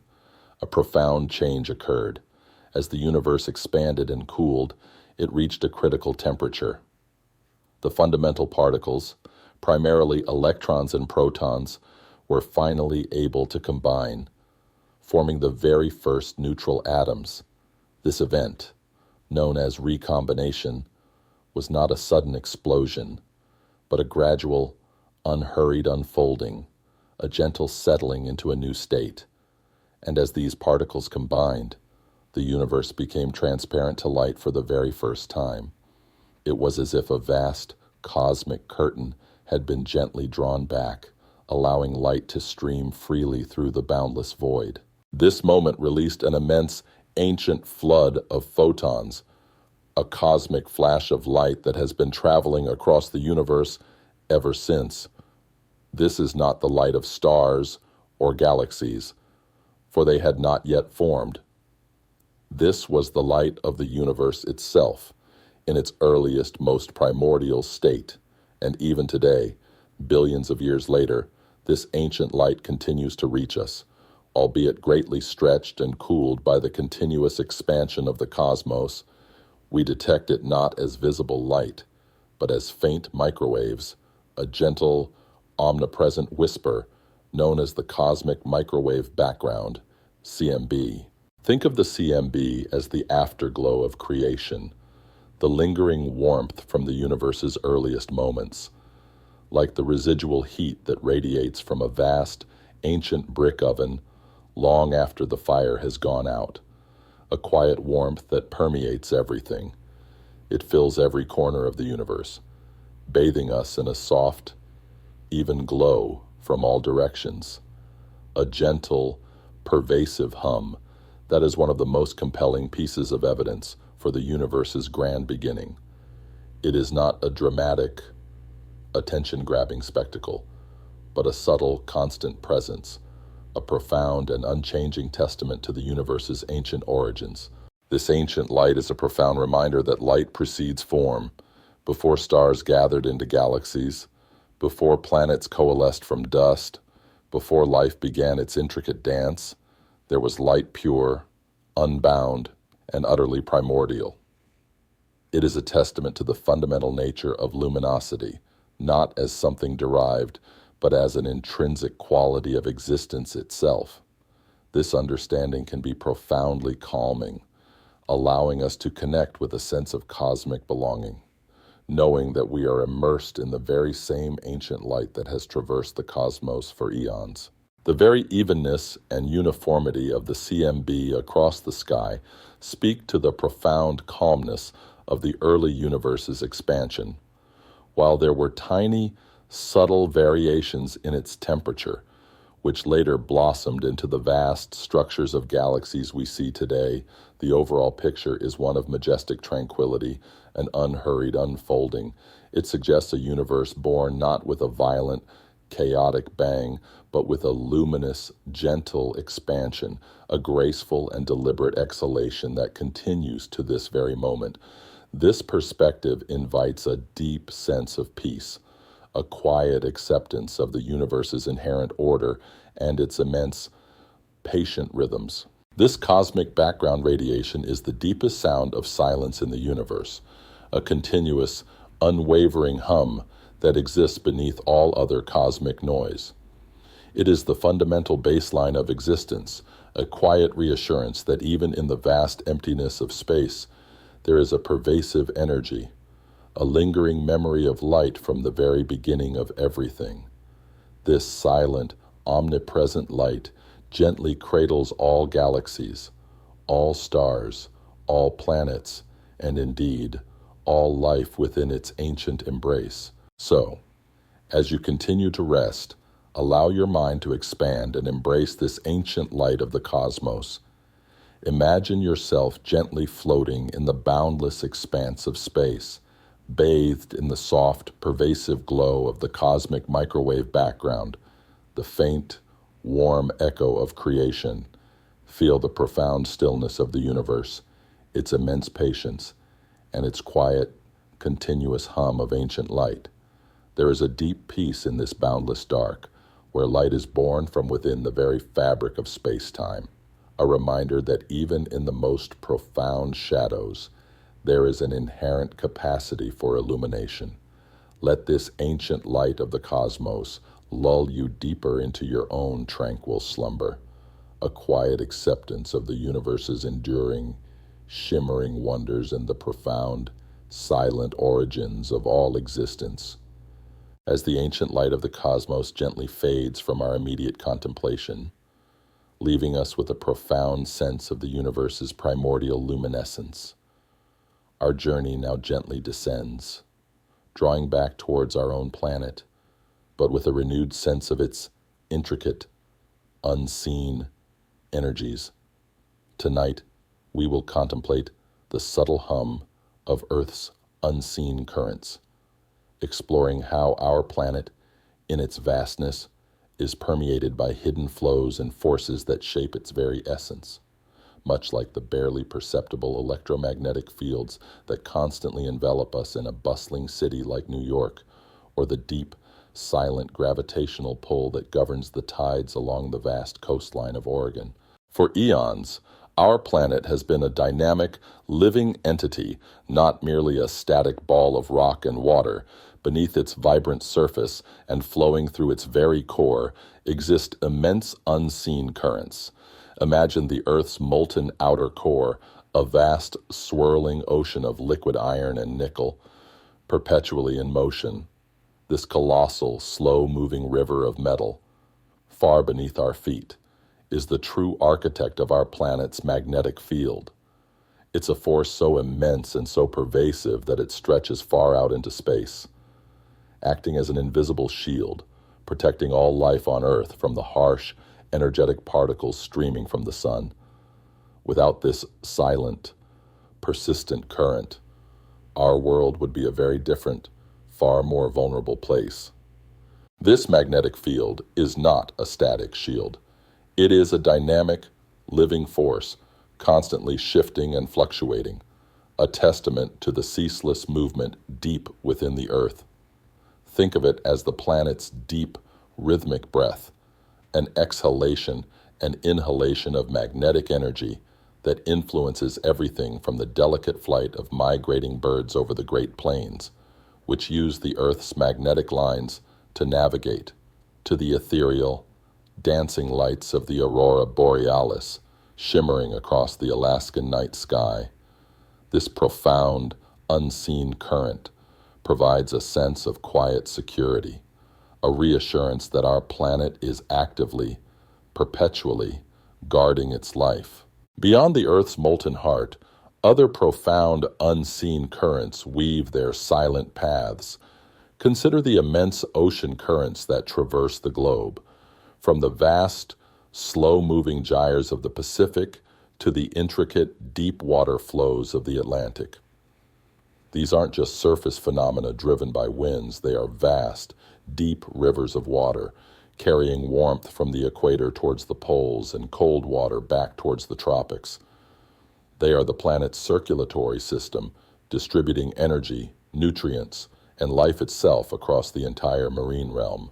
Speaker 1: a profound change occurred. As the universe expanded and cooled, it reached a critical temperature. The fundamental particles, primarily electrons and protons, were finally able to combine, forming the very first neutral atoms. This event, known as recombination, was not a sudden explosion, but a gradual, unhurried unfolding, a gentle settling into a new state. And as these particles combined, the universe became transparent to light for the very first time. It was as if a vast, cosmic curtain had been gently drawn back, allowing light to stream freely through the boundless void. This moment released an immense, ancient flood of photons, a cosmic flash of light that has been traveling across the universe ever since. This is not the light of stars or galaxies, for they had not yet formed. This was the light of the universe itself, in its earliest, most primordial state, and even today, billions of years later, this ancient light continues to reach us, albeit greatly stretched and cooled by the continuous expansion of the cosmos. We detect it not as visible light, but as faint microwaves, a gentle, omnipresent whisper known as the cosmic microwave background, CMB. Think of the CMB as the afterglow of creation, the lingering warmth from the universe's earliest moments, like the residual heat that radiates from a vast, ancient brick oven long after the fire has gone out, a quiet warmth that permeates everything. It fills every corner of the universe, bathing us in a soft, even glow from all directions, a gentle, pervasive hum that is one of the most compelling pieces of evidence for the universe's grand beginning. It is not a dramatic, attention-grabbing spectacle, but a subtle, constant presence, a profound and unchanging testament to the universe's ancient origins. This ancient light is a profound reminder that light precedes form. Before stars gathered into galaxies, before planets coalesced from dust, before life began its intricate dance, there was light pure, unbound, and utterly primordial. It is a testament to the fundamental nature of luminosity, not as something derived, but as an intrinsic quality of existence itself. This understanding can be profoundly calming, allowing us to connect with a sense of cosmic belonging, knowing that we are immersed in the very same ancient light that has traversed the cosmos for eons. The very evenness and uniformity of the CMB across the sky speak to the profound calmness of the early universe's expansion. While there were tiny, subtle variations in its temperature, which later blossomed into the vast structures of galaxies we see today, the overall picture is one of majestic tranquility and unhurried unfolding. It suggests a universe born not with a violent, chaotic bang, but with a luminous, gentle expansion, a graceful and deliberate exhalation that continues to this very moment. This perspective invites a deep sense of peace, a quiet acceptance of the universe's inherent order and its immense, patient rhythms. This cosmic background radiation is the deepest sound of silence in the universe, a continuous, unwavering hum that exists beneath all other cosmic noise. It is the fundamental baseline of existence, a quiet reassurance that even in the vast emptiness of space, there is a pervasive energy, a lingering memory of light from the very beginning of everything. This silent, omnipresent light gently cradles all galaxies, all stars, all planets, and indeed, all life within its ancient embrace. So, as you continue to rest, allow your mind to expand and embrace this ancient light of the cosmos. Imagine yourself gently floating in the boundless expanse of space, bathed in the soft, pervasive glow of the cosmic microwave background, the faint, warm echo of creation. Feel the profound stillness of the universe, its immense patience, and its quiet, continuous hum of ancient light. There is a deep peace in this boundless dark, where light is born from within the very fabric of space-time, a reminder that even in the most profound shadows, there is an inherent capacity for illumination. Let this ancient light of the cosmos lull you deeper into your own tranquil slumber, a quiet acceptance of the universe's enduring, shimmering wonders and the profound, silent origins of all existence. As the ancient light of the cosmos gently fades from our immediate contemplation, leaving us with a profound sense of the universe's primordial luminescence, our journey now gently descends, drawing back towards our own planet, but with a renewed sense of its intricate, unseen energies. Tonight, we will contemplate the subtle hum of Earth's unseen currents, exploring how our planet, in its vastness, is permeated by hidden flows and forces that shape its very essence. much like the barely perceptible electromagnetic fields that constantly envelop us in a bustling city like New York, or the deep, silent gravitational pull that governs the tides along the vast coastline of Oregon. For eons, our planet has been a dynamic, living entity, not merely a static ball of rock and water. Beneath its vibrant surface and flowing through its very core exist immense unseen currents. Imagine the Earth's molten outer core, a vast, swirling ocean of liquid iron and nickel, perpetually in motion. This colossal, slow-moving river of metal, far beneath our feet, is the true architect of our planet's magnetic field. It's a force so immense and so pervasive that it stretches far out into space, acting as an invisible shield, protecting all life on Earth from the harsh, energetic particles streaming from the sun. Without this silent, persistent current, our world would be a very different, far more vulnerable place. This magnetic field is not a static shield. It is a dynamic, living force, constantly shifting and fluctuating, a testament to the ceaseless movement deep within the Earth. Think of it as the planet's deep, rhythmic breath, an exhalation and inhalation of magnetic energy that influences everything from the delicate flight of migrating birds over the Great Plains, which use the Earth's magnetic lines to navigate, to the ethereal, dancing lights of the aurora borealis shimmering across the Alaskan night sky. This profound, unseen current provides a sense of quiet security, a reassurance that our planet is actively, perpetually guarding its life. Beyond the Earth's molten heart, other profound, unseen currents weave their silent paths. Consider the immense ocean currents that traverse the globe, from the vast, slow-moving gyres of the Pacific to the intricate, deep water flows of the Atlantic. These aren't just surface phenomena driven by winds. They are vast, deep rivers of water, carrying warmth from the equator towards the poles and cold water back towards the tropics. They are the planet's circulatory system, distributing energy, nutrients, and life itself across the entire marine realm.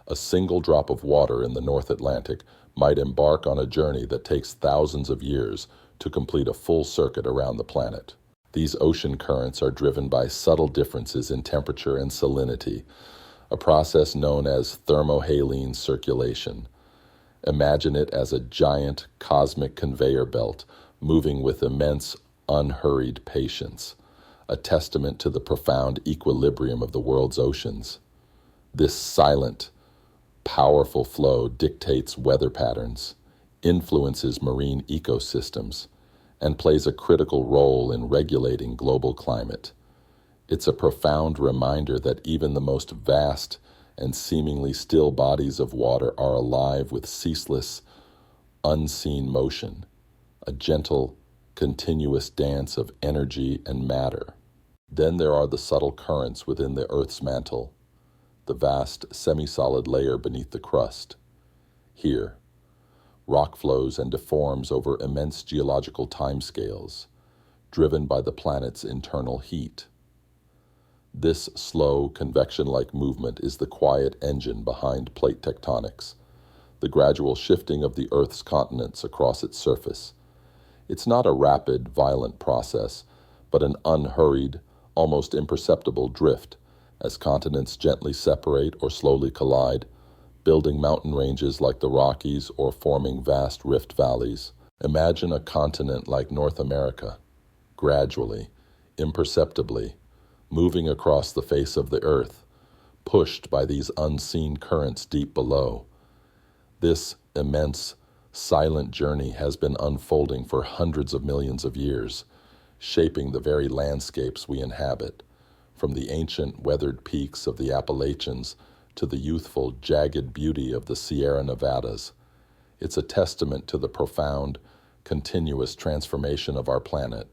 Speaker 1: A single drop of water in the North Atlantic might embark on a journey that takes thousands of years to complete a full circuit around the planet. These ocean currents are driven by subtle differences in temperature and salinity, a process known as thermohaline circulation. Imagine it as a giant cosmic conveyor belt moving with immense, unhurried patience, a testament to the profound equilibrium of the world's oceans. This silent, powerful flow dictates weather patterns, influences marine ecosystems, and plays a critical role in regulating global climate. It's a profound reminder that even the most vast and seemingly still bodies of water are alive with ceaseless, unseen motion, a gentle, continuous dance of energy and matter. Then there are the subtle currents within the Earth's mantle, the vast semi-solid layer beneath the crust. Here, rock flows and deforms over immense geological timescales, driven by the planet's internal heat. This slow, convection-like movement is the quiet engine behind plate tectonics, the gradual shifting of the Earth's continents across its surface. It's not a rapid, violent process, but an unhurried, almost imperceptible drift as continents gently separate or slowly collide, building mountain ranges like the Rockies or forming vast rift valleys. Imagine a continent like North America, gradually, imperceptibly, moving across the face of the Earth, pushed by these unseen currents deep below. This immense, silent journey has been unfolding for hundreds of millions of years, shaping the very landscapes we inhabit, from the ancient weathered peaks of the Appalachians to the youthful, jagged beauty of the Sierra Nevadas. It's a testament to the profound, continuous transformation of our planet,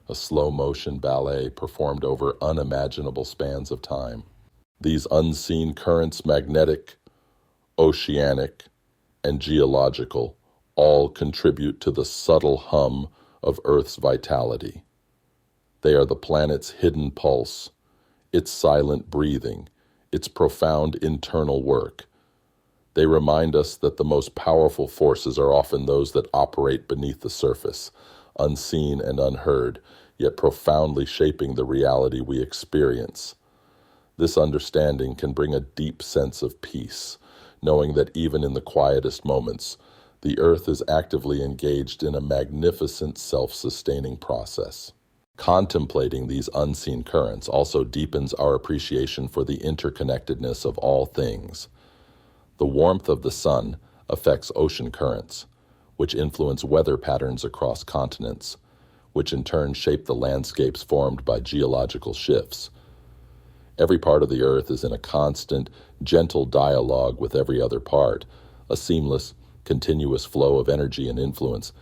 Speaker 1: a slow-motion ballet performed over unimaginable spans of time. These unseen currents, magnetic, oceanic, and geological, all contribute to the subtle hum of Earth's vitality. They are the planet's hidden pulse, its silent breathing, its profound internal work. They remind us that the most powerful forces are often those that operate beneath the surface, unseen and unheard, yet profoundly shaping the reality we experience. This understanding can bring a deep sense of peace, knowing that even in the quietest moments, the Earth is actively engaged in a magnificent self-sustaining process. Contemplating these unseen currents also deepens our appreciation for the interconnectedness of all things. The warmth of the sun affects ocean currents, which influence weather patterns across continents, which in turn shape the landscapes formed by geological shifts. Every part of the Earth is in a constant, gentle dialogue with every other part, a seamless, continuous flow of energy and influence.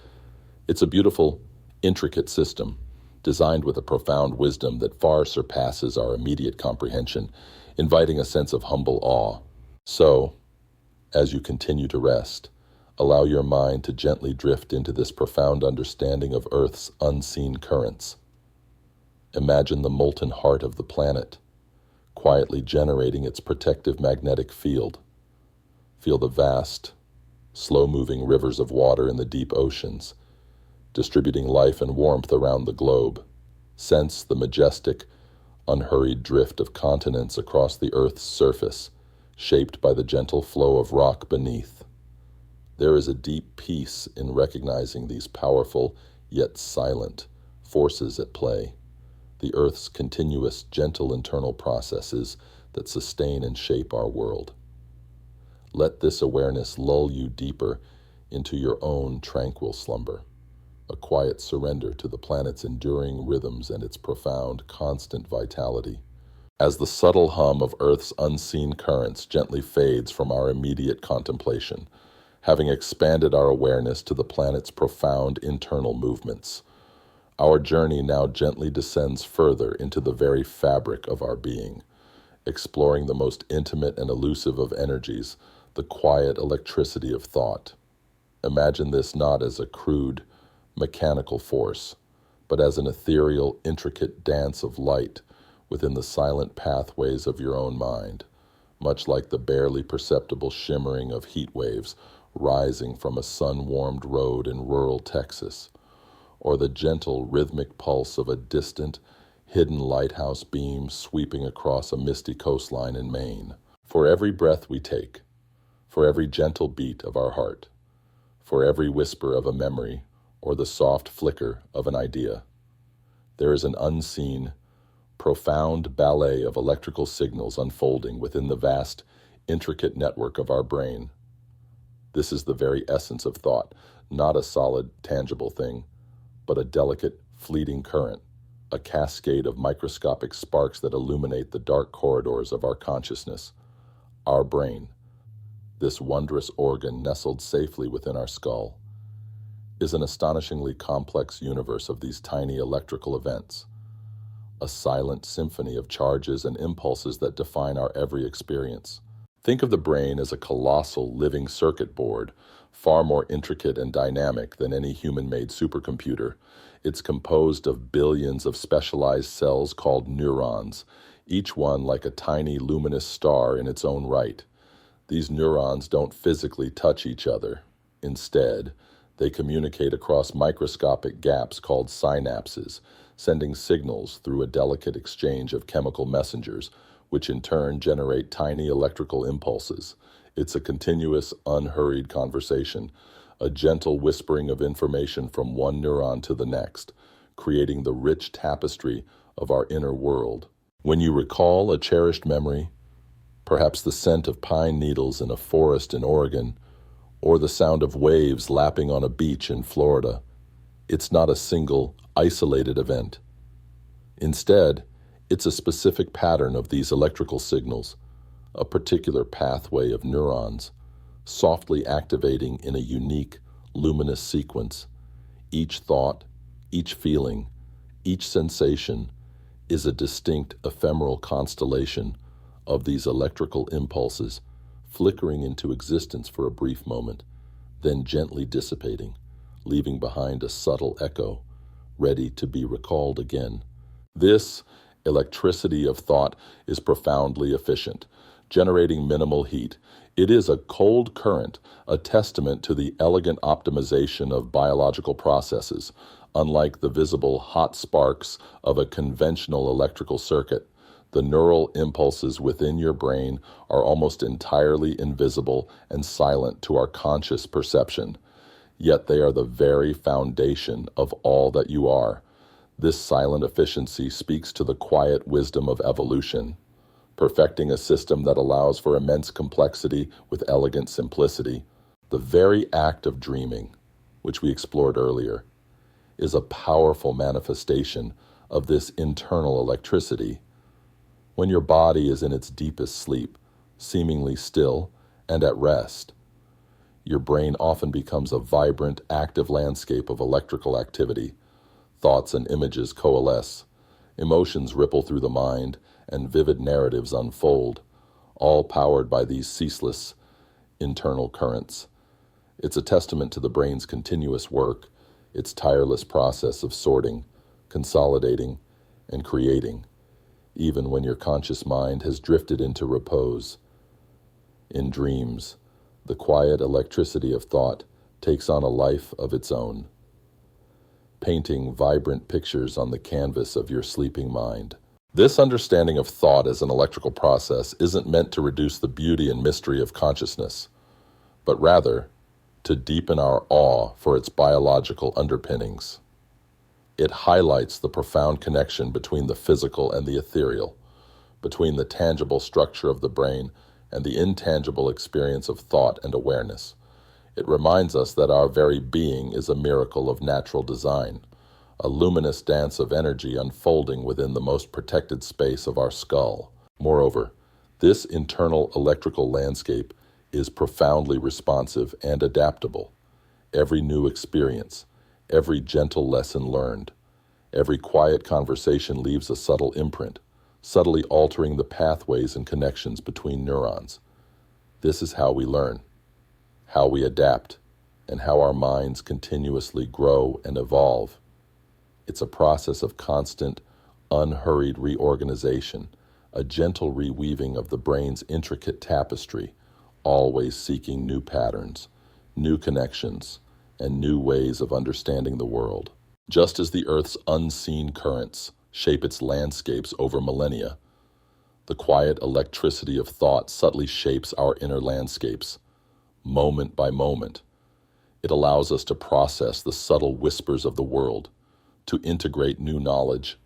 Speaker 1: It's a beautiful, intricate system, designed with a profound wisdom that far surpasses our immediate comprehension, inviting a sense of humble awe. So, as you continue to rest, allow your mind to gently drift into this profound understanding of Earth's unseen currents. Imagine the molten heart of the planet, quietly generating its protective magnetic field. Feel the vast, slow-moving rivers of water in the deep oceans, distributing life and warmth around the globe. Sense the majestic, unhurried drift of continents across the Earth's surface, shaped by the gentle flow of rock beneath. There is a deep peace in recognizing these powerful, yet silent, forces at play, the Earth's continuous, gentle internal processes that sustain and shape our world. Let this awareness lull you deeper into your own tranquil slumber, a quiet surrender to the planet's enduring rhythms and its profound, constant vitality. As the subtle hum of Earth's unseen currents gently fades from our immediate contemplation, having expanded our awareness to the planet's profound internal movements, our journey now gently descends further into the very fabric of our being, exploring the most intimate and elusive of energies, the quiet electricity of thought. Imagine this not as a crude, mechanical force, but as an ethereal, intricate dance of light within the silent pathways of your own mind, much like the barely perceptible shimmering of heat waves rising from a sun-warmed road in rural Texas, or the gentle, rhythmic pulse of a distant, hidden lighthouse beam sweeping across a misty coastline in Maine. For every breath we take, for every gentle beat of our heart, for every whisper of a memory or the soft flicker of an idea, there is an unseen, profound ballet of electrical signals unfolding within the vast, intricate network of our brain. This is the very essence of thought, not a solid, tangible thing, but a delicate, fleeting current, a cascade of microscopic sparks that illuminate the dark corridors of our consciousness. Our brain, this wondrous organ nestled safely within our skull, is an astonishingly complex universe of these tiny electrical events, a silent symphony of charges and impulses that define our every experience. Think of the brain as a colossal living circuit board, far more intricate and dynamic than any human-made supercomputer. It's composed of billions of specialized cells called neurons, each one like a tiny luminous star in its own right. These neurons don't physically touch each other. Instead, they communicate across microscopic gaps called synapses, sending signals through a delicate exchange of chemical messengers, which in turn generate tiny electrical impulses. It's a continuous, unhurried conversation, a gentle whispering of information from one neuron to the next, creating the rich tapestry of our inner world. When you recall a cherished memory, perhaps the scent of pine needles in a forest in Oregon, or the sound of waves lapping on a beach in Florida, it's not a single, isolated event. Instead, it's a specific pattern of these electrical signals, a particular pathway of neurons, softly activating in a unique, luminous sequence. Each thought, each feeling, each sensation is a distinct ephemeral constellation of these electrical impulses flickering into existence for a brief moment, then gently dissipating, leaving behind a subtle echo, ready to be recalled again. This electricity of thought is profoundly efficient, generating minimal heat. It is a cold current, a testament to the elegant optimization of biological processes, unlike the visible hot sparks of a conventional electrical circuit. The neural impulses within your brain are almost entirely invisible and silent to our conscious perception, yet they are the very foundation of all that you are. This silent efficiency speaks to the quiet wisdom of evolution, perfecting a system that allows for immense complexity with elegant simplicity. The very act of dreaming, which we explored earlier, is a powerful manifestation of this internal electricity. When your body is in its deepest sleep, seemingly still and at rest, your brain often becomes a vibrant, active landscape of electrical activity. Thoughts and images coalesce, emotions ripple through the mind, and vivid narratives unfold, all powered by these ceaseless internal currents. It's a testament to the brain's continuous work, its tireless process of sorting, consolidating, and creating, even when your conscious mind has drifted into repose. In dreams, the quiet electricity of thought takes on a life of its own, painting vibrant pictures on the canvas of your sleeping mind. This understanding of thought as an electrical process isn't meant to reduce the beauty and mystery of consciousness, but rather to deepen our awe for its biological underpinnings. It highlights the profound connection between the physical and the ethereal, between the tangible structure of the brain and the intangible experience of thought and awareness. It reminds us that our very being is a miracle of natural design, a luminous dance of energy unfolding within the most protected space of our skull. Moreover, this internal electrical landscape is profoundly responsive and adaptable. Every new experience, every gentle lesson learned, every quiet conversation leaves a subtle imprint, subtly altering the pathways and connections between neurons. This is how we learn, how we adapt, and how our minds continuously grow and evolve. It's a process of constant, unhurried reorganization, a gentle reweaving of the brain's intricate tapestry, always seeking new patterns, new connections, and new ways of understanding the world. Just as the Earth's unseen currents shape its landscapes over millennia, the quiet electricity of thought subtly shapes our inner landscapes, moment by moment. It allows us to process the subtle whispers of the world, to integrate new knowledge,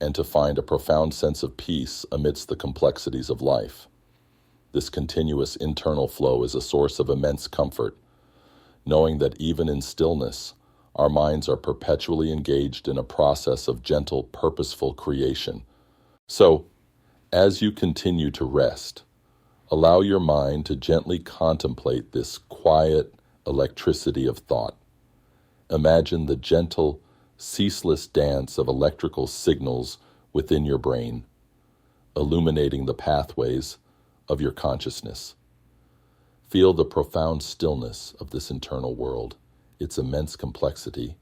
Speaker 1: and to find a profound sense of peace amidst the complexities of life. This continuous internal flow is a source of immense comfort, knowing that even in stillness, our minds are perpetually engaged in a process of gentle, purposeful creation. So, as you continue to rest, allow your mind to gently contemplate this quiet electricity of thought. Imagine the gentle, ceaseless dance of electrical signals within your brain, illuminating the pathways of your consciousness. Feel the profound stillness of this internal world, its immense complexity,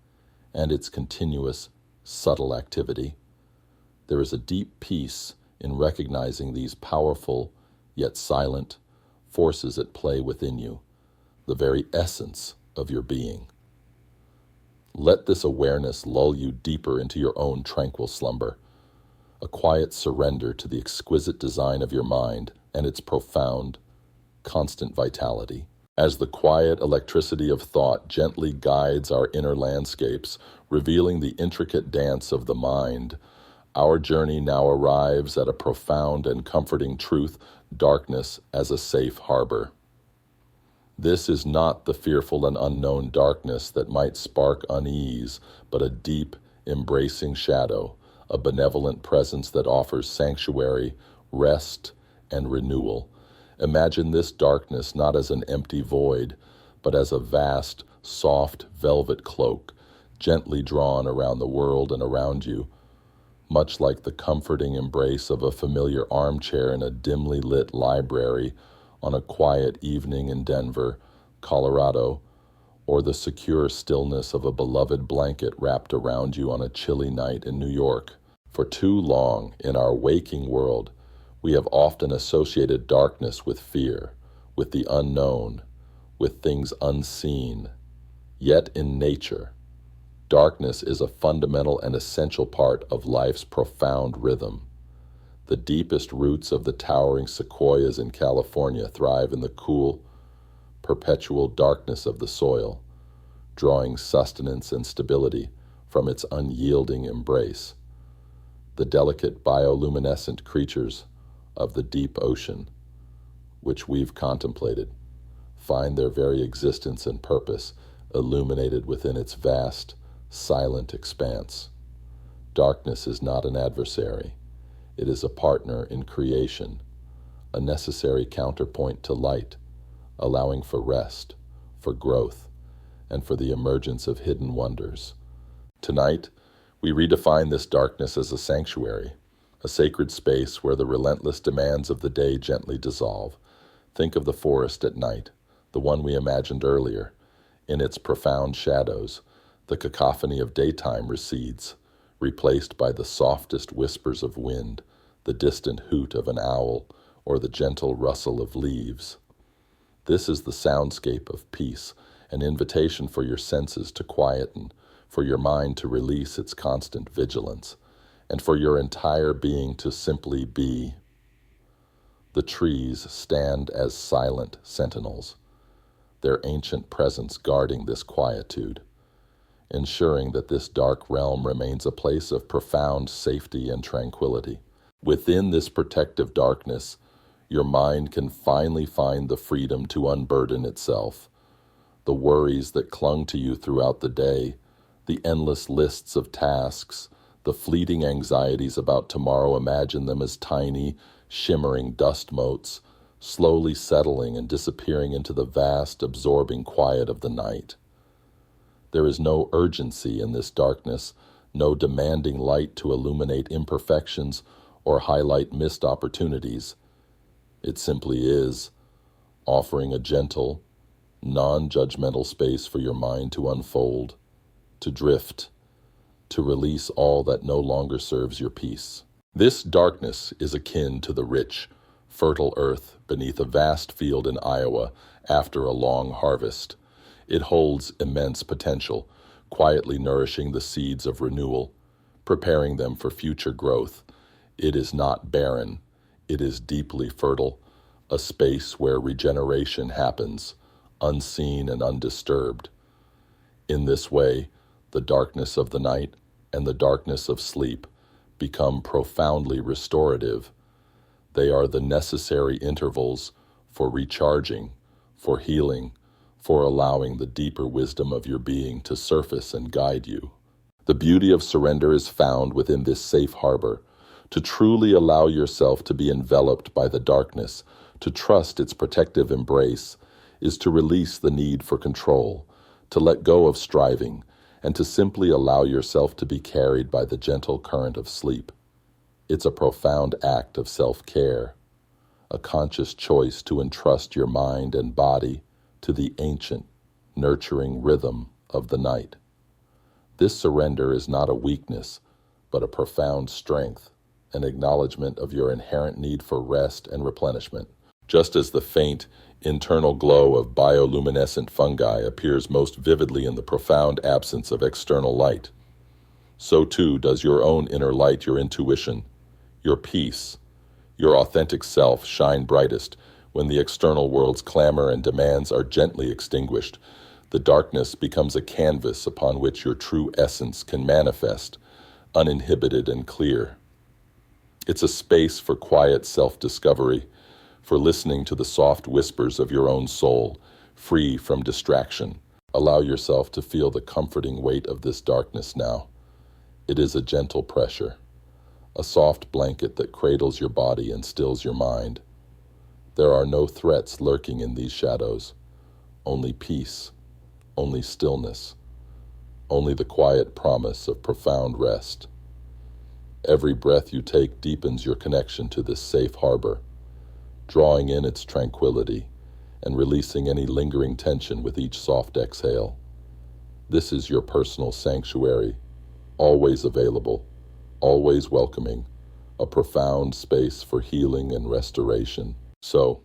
Speaker 1: and its continuous, subtle activity. There is a deep peace in recognizing these powerful, yet silent, forces at play within you, the very essence of your being. Let this awareness lull you deeper into your own tranquil slumber, a quiet surrender to the exquisite design of your mind and its profound, constant vitality. As the quiet electricity of thought gently guides our inner landscapes, revealing the intricate dance of the mind, our journey now arrives at a profound and comforting truth: darkness as a safe harbor. This is not the fearful and unknown darkness that might spark unease, but a deep, embracing shadow, a benevolent presence that offers sanctuary, rest, and renewal. Imagine this darkness not as an empty void, but as a vast, soft velvet cloak, gently drawn around the world and around you, much like the comforting embrace of a familiar armchair in a dimly lit library on a quiet evening in Denver, Colorado, or the secure stillness of a beloved blanket wrapped around you on a chilly night in New York. For too long, in our waking world, we have often associated darkness with fear, with the unknown, with things unseen. Yet in nature, darkness is a fundamental and essential part of life's profound rhythm. The deepest roots of the towering sequoias in California thrive in the cool, perpetual darkness of the soil, drawing sustenance and stability from its unyielding embrace. The delicate bioluminescent creatures of the deep ocean, which we've contemplated, find their very existence and purpose illuminated within its vast, silent expanse. Darkness is not an adversary. It is a partner in creation, a necessary counterpoint to light, allowing for rest, for growth, and for the emergence of hidden wonders. Tonight, we redefine this darkness as a sanctuary, a sacred space where the relentless demands of the day gently dissolve. Think of the forest at night, the one we imagined earlier. In its profound shadows, the cacophony of daytime recedes, replaced by the softest whispers of wind, the distant hoot of an owl, or the gentle rustle of leaves. This is the soundscape of peace, an invitation for your senses to quieten, for your mind to release its constant vigilance, and for your entire being to simply be. The trees stand as silent sentinels, their ancient presence guarding this quietude, ensuring that this dark realm remains a place of profound safety and tranquility. Within this protective darkness, your mind can finally find the freedom to unburden itself. The worries that clung to you throughout the day, the endless lists of tasks, the fleeting anxieties about tomorrow, imagine them as tiny, shimmering dust motes, slowly settling and disappearing into the vast, absorbing quiet of the night. There is no urgency in this darkness, no demanding light to illuminate imperfections or highlight missed opportunities. It simply is, offering a gentle, non-judgmental space for your mind to unfold, to drift, to release all that no longer serves your peace. This darkness is akin to the rich, fertile earth beneath a vast field in Iowa after a long harvest. It holds immense potential, quietly nourishing the seeds of renewal, preparing them for future growth. It is not barren. It is deeply fertile, a space where regeneration happens, unseen and undisturbed. In this way, the darkness of the night and the darkness of sleep become profoundly restorative. They are the necessary intervals for recharging, for healing, for allowing the deeper wisdom of your being to surface and guide you. The beauty of surrender is found within this safe harbor. To truly allow yourself to be enveloped by the darkness, to trust its protective embrace, is to release the need for control, to let go of striving, and to simply allow yourself to be carried by the gentle current of sleep. It's a profound act of self-care, a conscious choice to entrust your mind and body to the ancient, nurturing rhythm of the night. This surrender is not a weakness, but a profound strength, an acknowledgement of your inherent need for rest and replenishment. Just as the faint, internal glow of bioluminescent fungi appears most vividly in the profound absence of external light, so too does your own inner light, your intuition, your peace, your authentic self shine brightest when the external world's clamor and demands are gently extinguished. The darkness becomes a canvas upon which your true essence can manifest, uninhibited and clear. It's a space for quiet self-discovery, for listening to the soft whispers of your own soul, free from distraction. Allow yourself to feel the comforting weight of this darkness now. It is a gentle pressure, a soft blanket that cradles your body and stills your mind. There are no threats lurking in these shadows, only peace, only stillness, only the quiet promise of profound rest. Every breath you take deepens your connection to this safe harbor, drawing in its tranquility, and releasing any lingering tension with each soft exhale. This is your personal sanctuary, always available, always welcoming, a profound space for healing and restoration. So,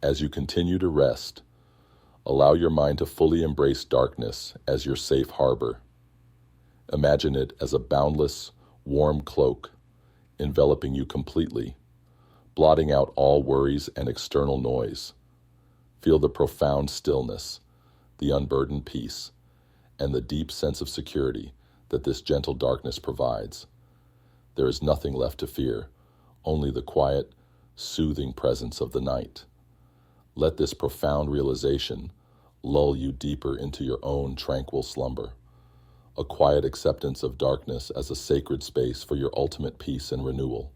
Speaker 1: as you continue to rest, allow your mind to fully embrace darkness as your safe harbor. Imagine it as a boundless, warm cloak, enveloping you completely, blotting out all worries and external noise. Feel the profound stillness, the unburdened peace, and the deep sense of security that this gentle darkness provides. There is nothing left to fear, only the quiet, soothing presence of the night. Let this profound realization lull you deeper into your own tranquil slumber, a quiet acceptance of darkness as a sacred space for your ultimate peace and renewal.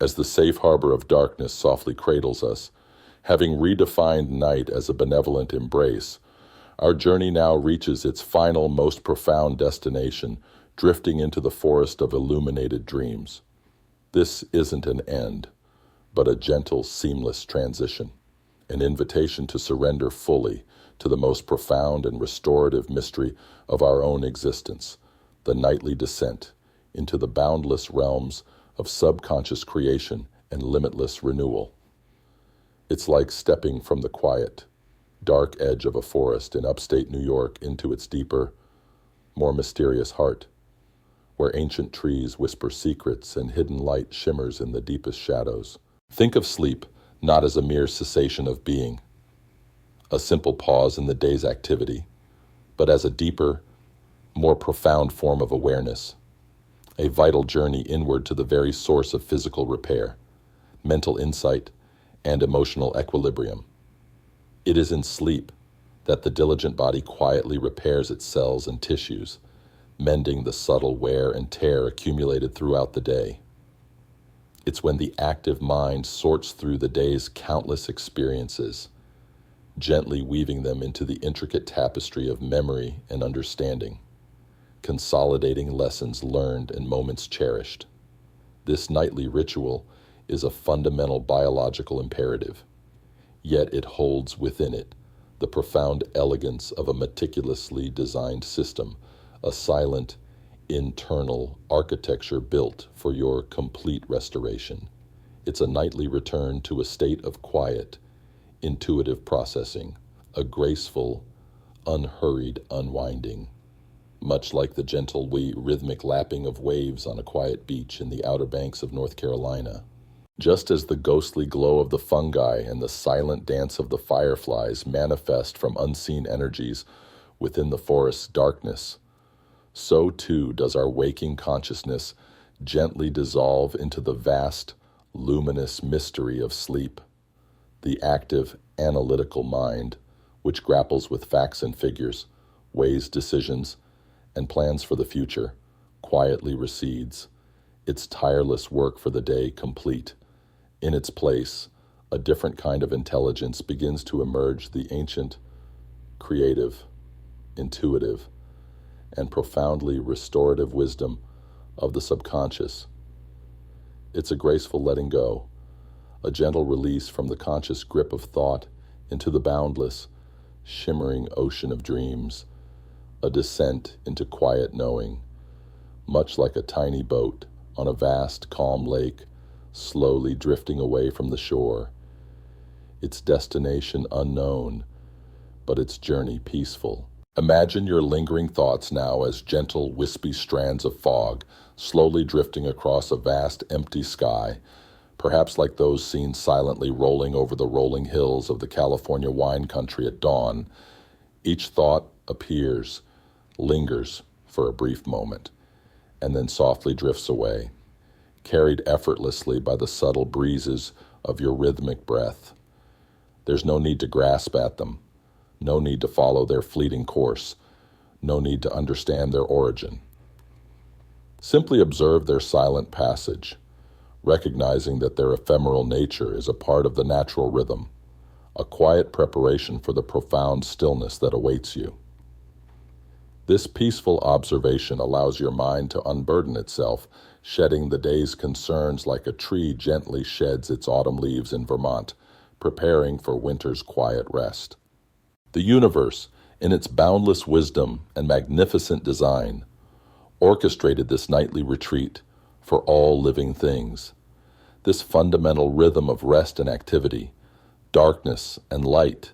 Speaker 1: As the safe harbor of darkness softly cradles us, having redefined night as a benevolent embrace, our journey now reaches its final, most profound destination, drifting into the forest of illuminated dreams. This isn't an end, but a gentle, seamless transition, an invitation to surrender fully to the most profound and restorative mystery of our own existence, the nightly descent into the boundless realms of subconscious creation and limitless renewal. It's like stepping from the quiet, dark edge of a forest in upstate New York into its deeper, more mysterious heart, where ancient trees whisper secrets and hidden light shimmers in the deepest shadows. Think of sleep not as a mere cessation of being, a simple pause in the day's activity, but as a deeper, more profound form of awareness, a vital journey inward to the very source of physical repair, mental insight, and emotional equilibrium. It is in sleep that the diligent body quietly repairs its cells and tissues, mending the subtle wear and tear accumulated throughout the day. It's when the active mind sorts through the day's countless experiences, gently weaving them into the intricate tapestry of memory and understanding, consolidating lessons learned and moments cherished. This nightly ritual is a fundamental biological imperative, yet it holds within it the profound elegance of a meticulously designed system, a silent, internal architecture built for your complete restoration. It's a nightly return to a state of quiet, intuitive processing, a graceful, unhurried unwinding, much like the gentle, rhythmic lapping of waves on a quiet beach in the Outer Banks of North Carolina. Just as the ghostly glow of the fungi and the silent dance of the fireflies manifest from unseen energies within the forest's darkness, so too does our waking consciousness gently dissolve into the vast, luminous mystery of sleep. The active, analytical mind, which grapples with facts and figures, weighs decisions, and plans for the future, quietly recedes, its tireless work for the day complete. In its place, a different kind of intelligence begins to emerge, the ancient, creative, intuitive, and profoundly restorative wisdom of the subconscious. It's a graceful letting go, a gentle release from the conscious grip of thought into the boundless, shimmering ocean of dreams, a descent into quiet knowing, much like a tiny boat on a vast, calm lake, slowly drifting away from the shore, its destination unknown, but its journey peaceful. Imagine your lingering thoughts now as gentle, wispy strands of fog, slowly drifting across a vast, empty sky, perhaps like those seen silently rolling over the rolling hills of the California wine country at dawn. Each thought appears, lingers for a brief moment, and then softly drifts away, carried effortlessly by the subtle breezes of your rhythmic breath. There's no need to grasp at them, no need to follow their fleeting course, no need to understand their origin. Simply observe their silent passage, recognizing that their ephemeral nature is a part of the natural rhythm, a quiet preparation for the profound stillness that awaits you. This peaceful observation allows your mind to unburden itself, shedding the day's concerns like a tree gently sheds its autumn leaves in Vermont, preparing for winter's quiet rest. The universe, in its boundless wisdom and magnificent design, orchestrated this nightly retreat for all living things. This fundamental rhythm of rest and activity, darkness and light,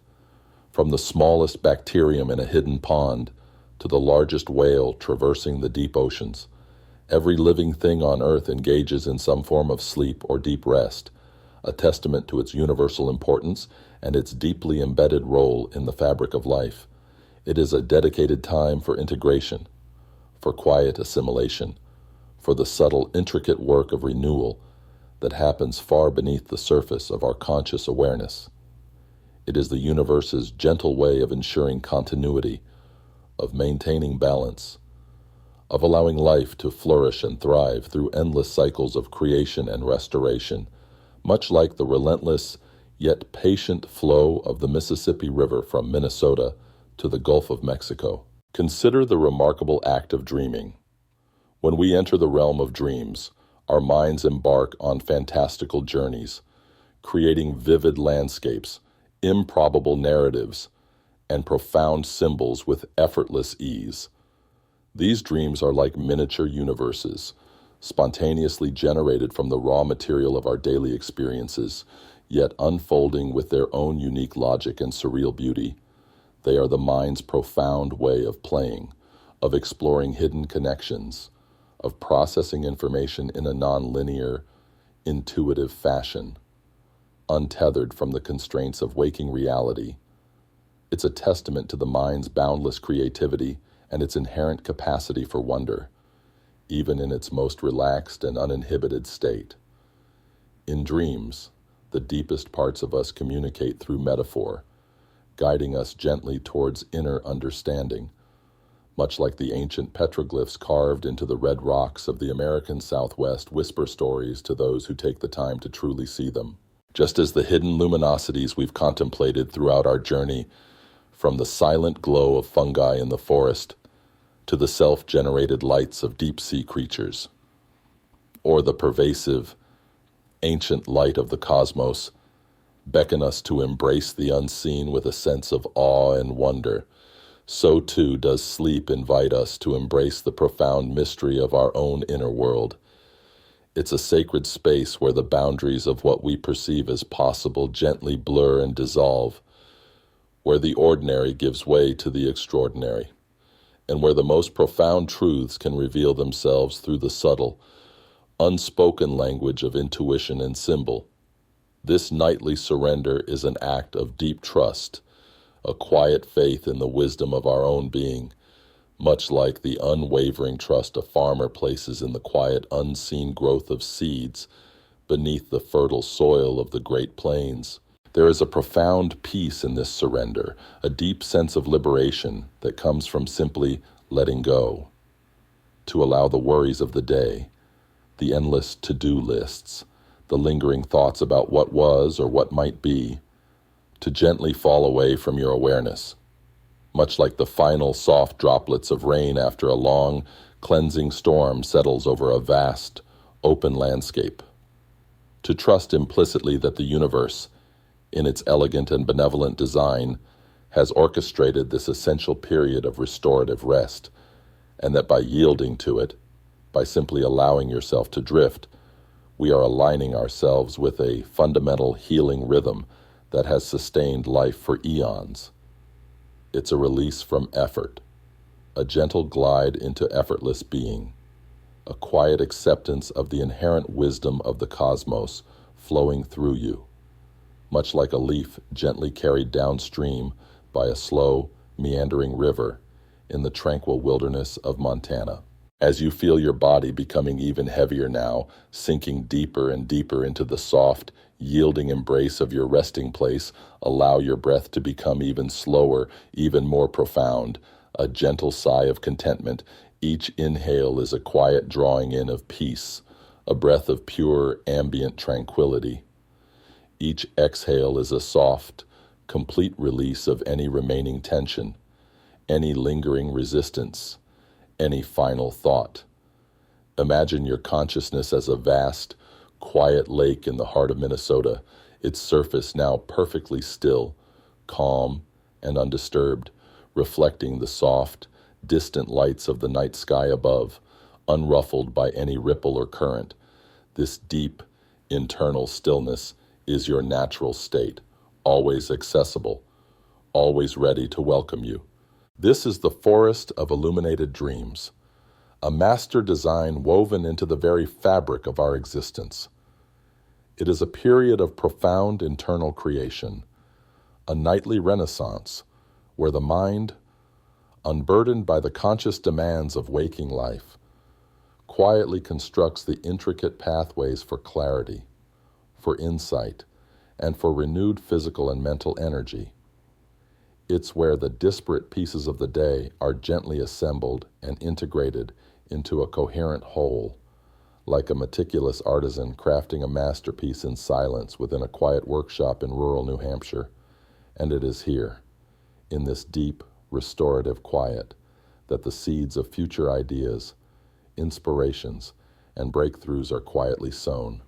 Speaker 1: from the smallest bacterium in a hidden pond to the largest whale traversing the deep oceans. Every living thing on Earth engages in some form of sleep or deep rest, a testament to its universal importance and its deeply embedded role in the fabric of life. It is a dedicated time for integration, for quiet assimilation, for the subtle, intricate work of renewal that happens far beneath the surface of our conscious awareness. It is the universe's gentle way of ensuring continuity, of maintaining balance, of allowing life to flourish and thrive through endless cycles of creation and restoration, much like the relentless yet patient flow of the Mississippi River from Minnesota to the Gulf of Mexico. Consider the remarkable act of dreaming. When we enter the realm of dreams, our minds embark on fantastical journeys, creating vivid landscapes, improbable narratives, and profound symbols with effortless ease. These dreams are like miniature universes, spontaneously generated from the raw material of our daily experiences, yet unfolding with their own unique logic and surreal beauty. They are the mind's profound way of playing, of exploring hidden connections, of processing information in a non-linear, intuitive fashion, untethered from the constraints of waking reality. It's a testament to the mind's boundless creativity and its inherent capacity for wonder, even in its most relaxed and uninhibited state. In dreams, the deepest parts of us communicate through metaphor, guiding us gently towards inner understanding, much like the ancient petroglyphs carved into the red rocks of the American Southwest whisper stories to those who take the time to truly see them. Just as the hidden luminosities we've contemplated throughout our journey, from the silent glow of fungi in the forest to the self-generated lights of deep-sea creatures, or the pervasive, ancient light of the cosmos, beckon us to embrace the unseen with a sense of awe and wonder, so too does sleep invite us to embrace the profound mystery of our own inner world. It's a sacred space where the boundaries of what we perceive as possible gently blur and dissolve, where the ordinary gives way to the extraordinary, and where the most profound truths can reveal themselves through the subtle, unspoken language of intuition and symbol. This nightly surrender is an act of deep trust, a quiet faith in the wisdom of our own being, much like the unwavering trust a farmer places in the quiet, unseen growth of seeds beneath the fertile soil of the Great Plains. There is a profound peace in this surrender, a deep sense of liberation that comes from simply letting go, to allow the worries of the day, the endless to-do lists, the lingering thoughts about what was or what might be, to gently fall away from your awareness, much like the final soft droplets of rain after a long, cleansing storm settles over a vast, open landscape. To trust implicitly that the universe, in its elegant and benevolent design, has orchestrated this essential period of restorative rest, and that by yielding to it, by simply allowing yourself to drift, we are aligning ourselves with a fundamental healing rhythm that has sustained life for eons. It's a release from effort, a gentle glide into effortless being, a quiet acceptance of the inherent wisdom of the cosmos flowing through you, much like a leaf gently carried downstream by a slow, meandering river in the tranquil wilderness of Montana. As you feel your body becoming even heavier now, sinking deeper and deeper into the soft, yielding embrace of your resting place, allow your breath to become even slower, even more profound, a gentle sigh of contentment. Each inhale is a quiet drawing in of peace, a breath of pure, ambient tranquility. Each exhale is a soft, complete release of any remaining tension, any lingering resistance, any final thought. Imagine your consciousness as a vast, quiet lake in the heart of Minnesota, its surface now perfectly still, calm, and undisturbed, reflecting the soft, distant lights of the night sky above, unruffled by any ripple or current. This deep, internal stillness is your natural state, always accessible, always ready to welcome you. This is the forest of illuminated dreams, a master design woven into the very fabric of our existence. It is a period of profound internal creation, a nightly renaissance where the mind, unburdened by the conscious demands of waking life, quietly constructs the intricate pathways for clarity, for insight, and for renewed physical and mental energy. It's where the disparate pieces of the day are gently assembled and integrated into a coherent whole, like a meticulous artisan crafting a masterpiece in silence within a quiet workshop in rural New Hampshire. And it is here, in this deep, restorative quiet, that the seeds of future ideas, inspirations, and breakthroughs are quietly sown,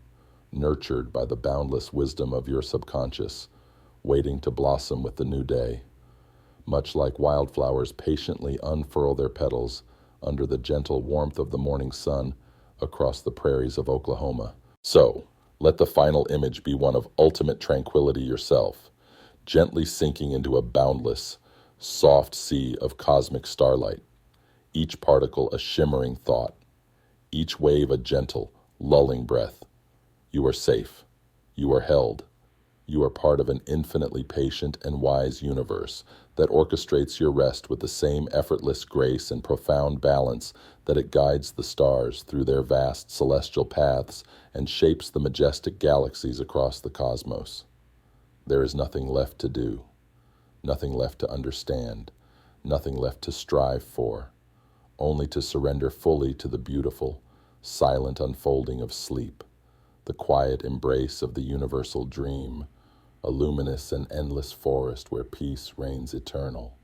Speaker 1: nurtured by the boundless wisdom of your subconscious, waiting to blossom with the new day. Much like wildflowers patiently unfurl their petals under the gentle warmth of the morning sun across the prairies of Oklahoma. So, let the final image be one of ultimate tranquility yourself, gently sinking into a boundless, soft sea of cosmic starlight, each particle a shimmering thought, each wave a gentle, lulling breath. You are safe. You are held. You are part of an infinitely patient and wise universe that orchestrates your rest with the same effortless grace and profound balance that it guides the stars through their vast celestial paths and shapes the majestic galaxies across the cosmos. There is nothing left to do, nothing left to understand, nothing left to strive for, only to surrender fully to the beautiful, silent unfolding of sleep, the quiet embrace of the universal dream, a luminous and endless forest where peace reigns eternal.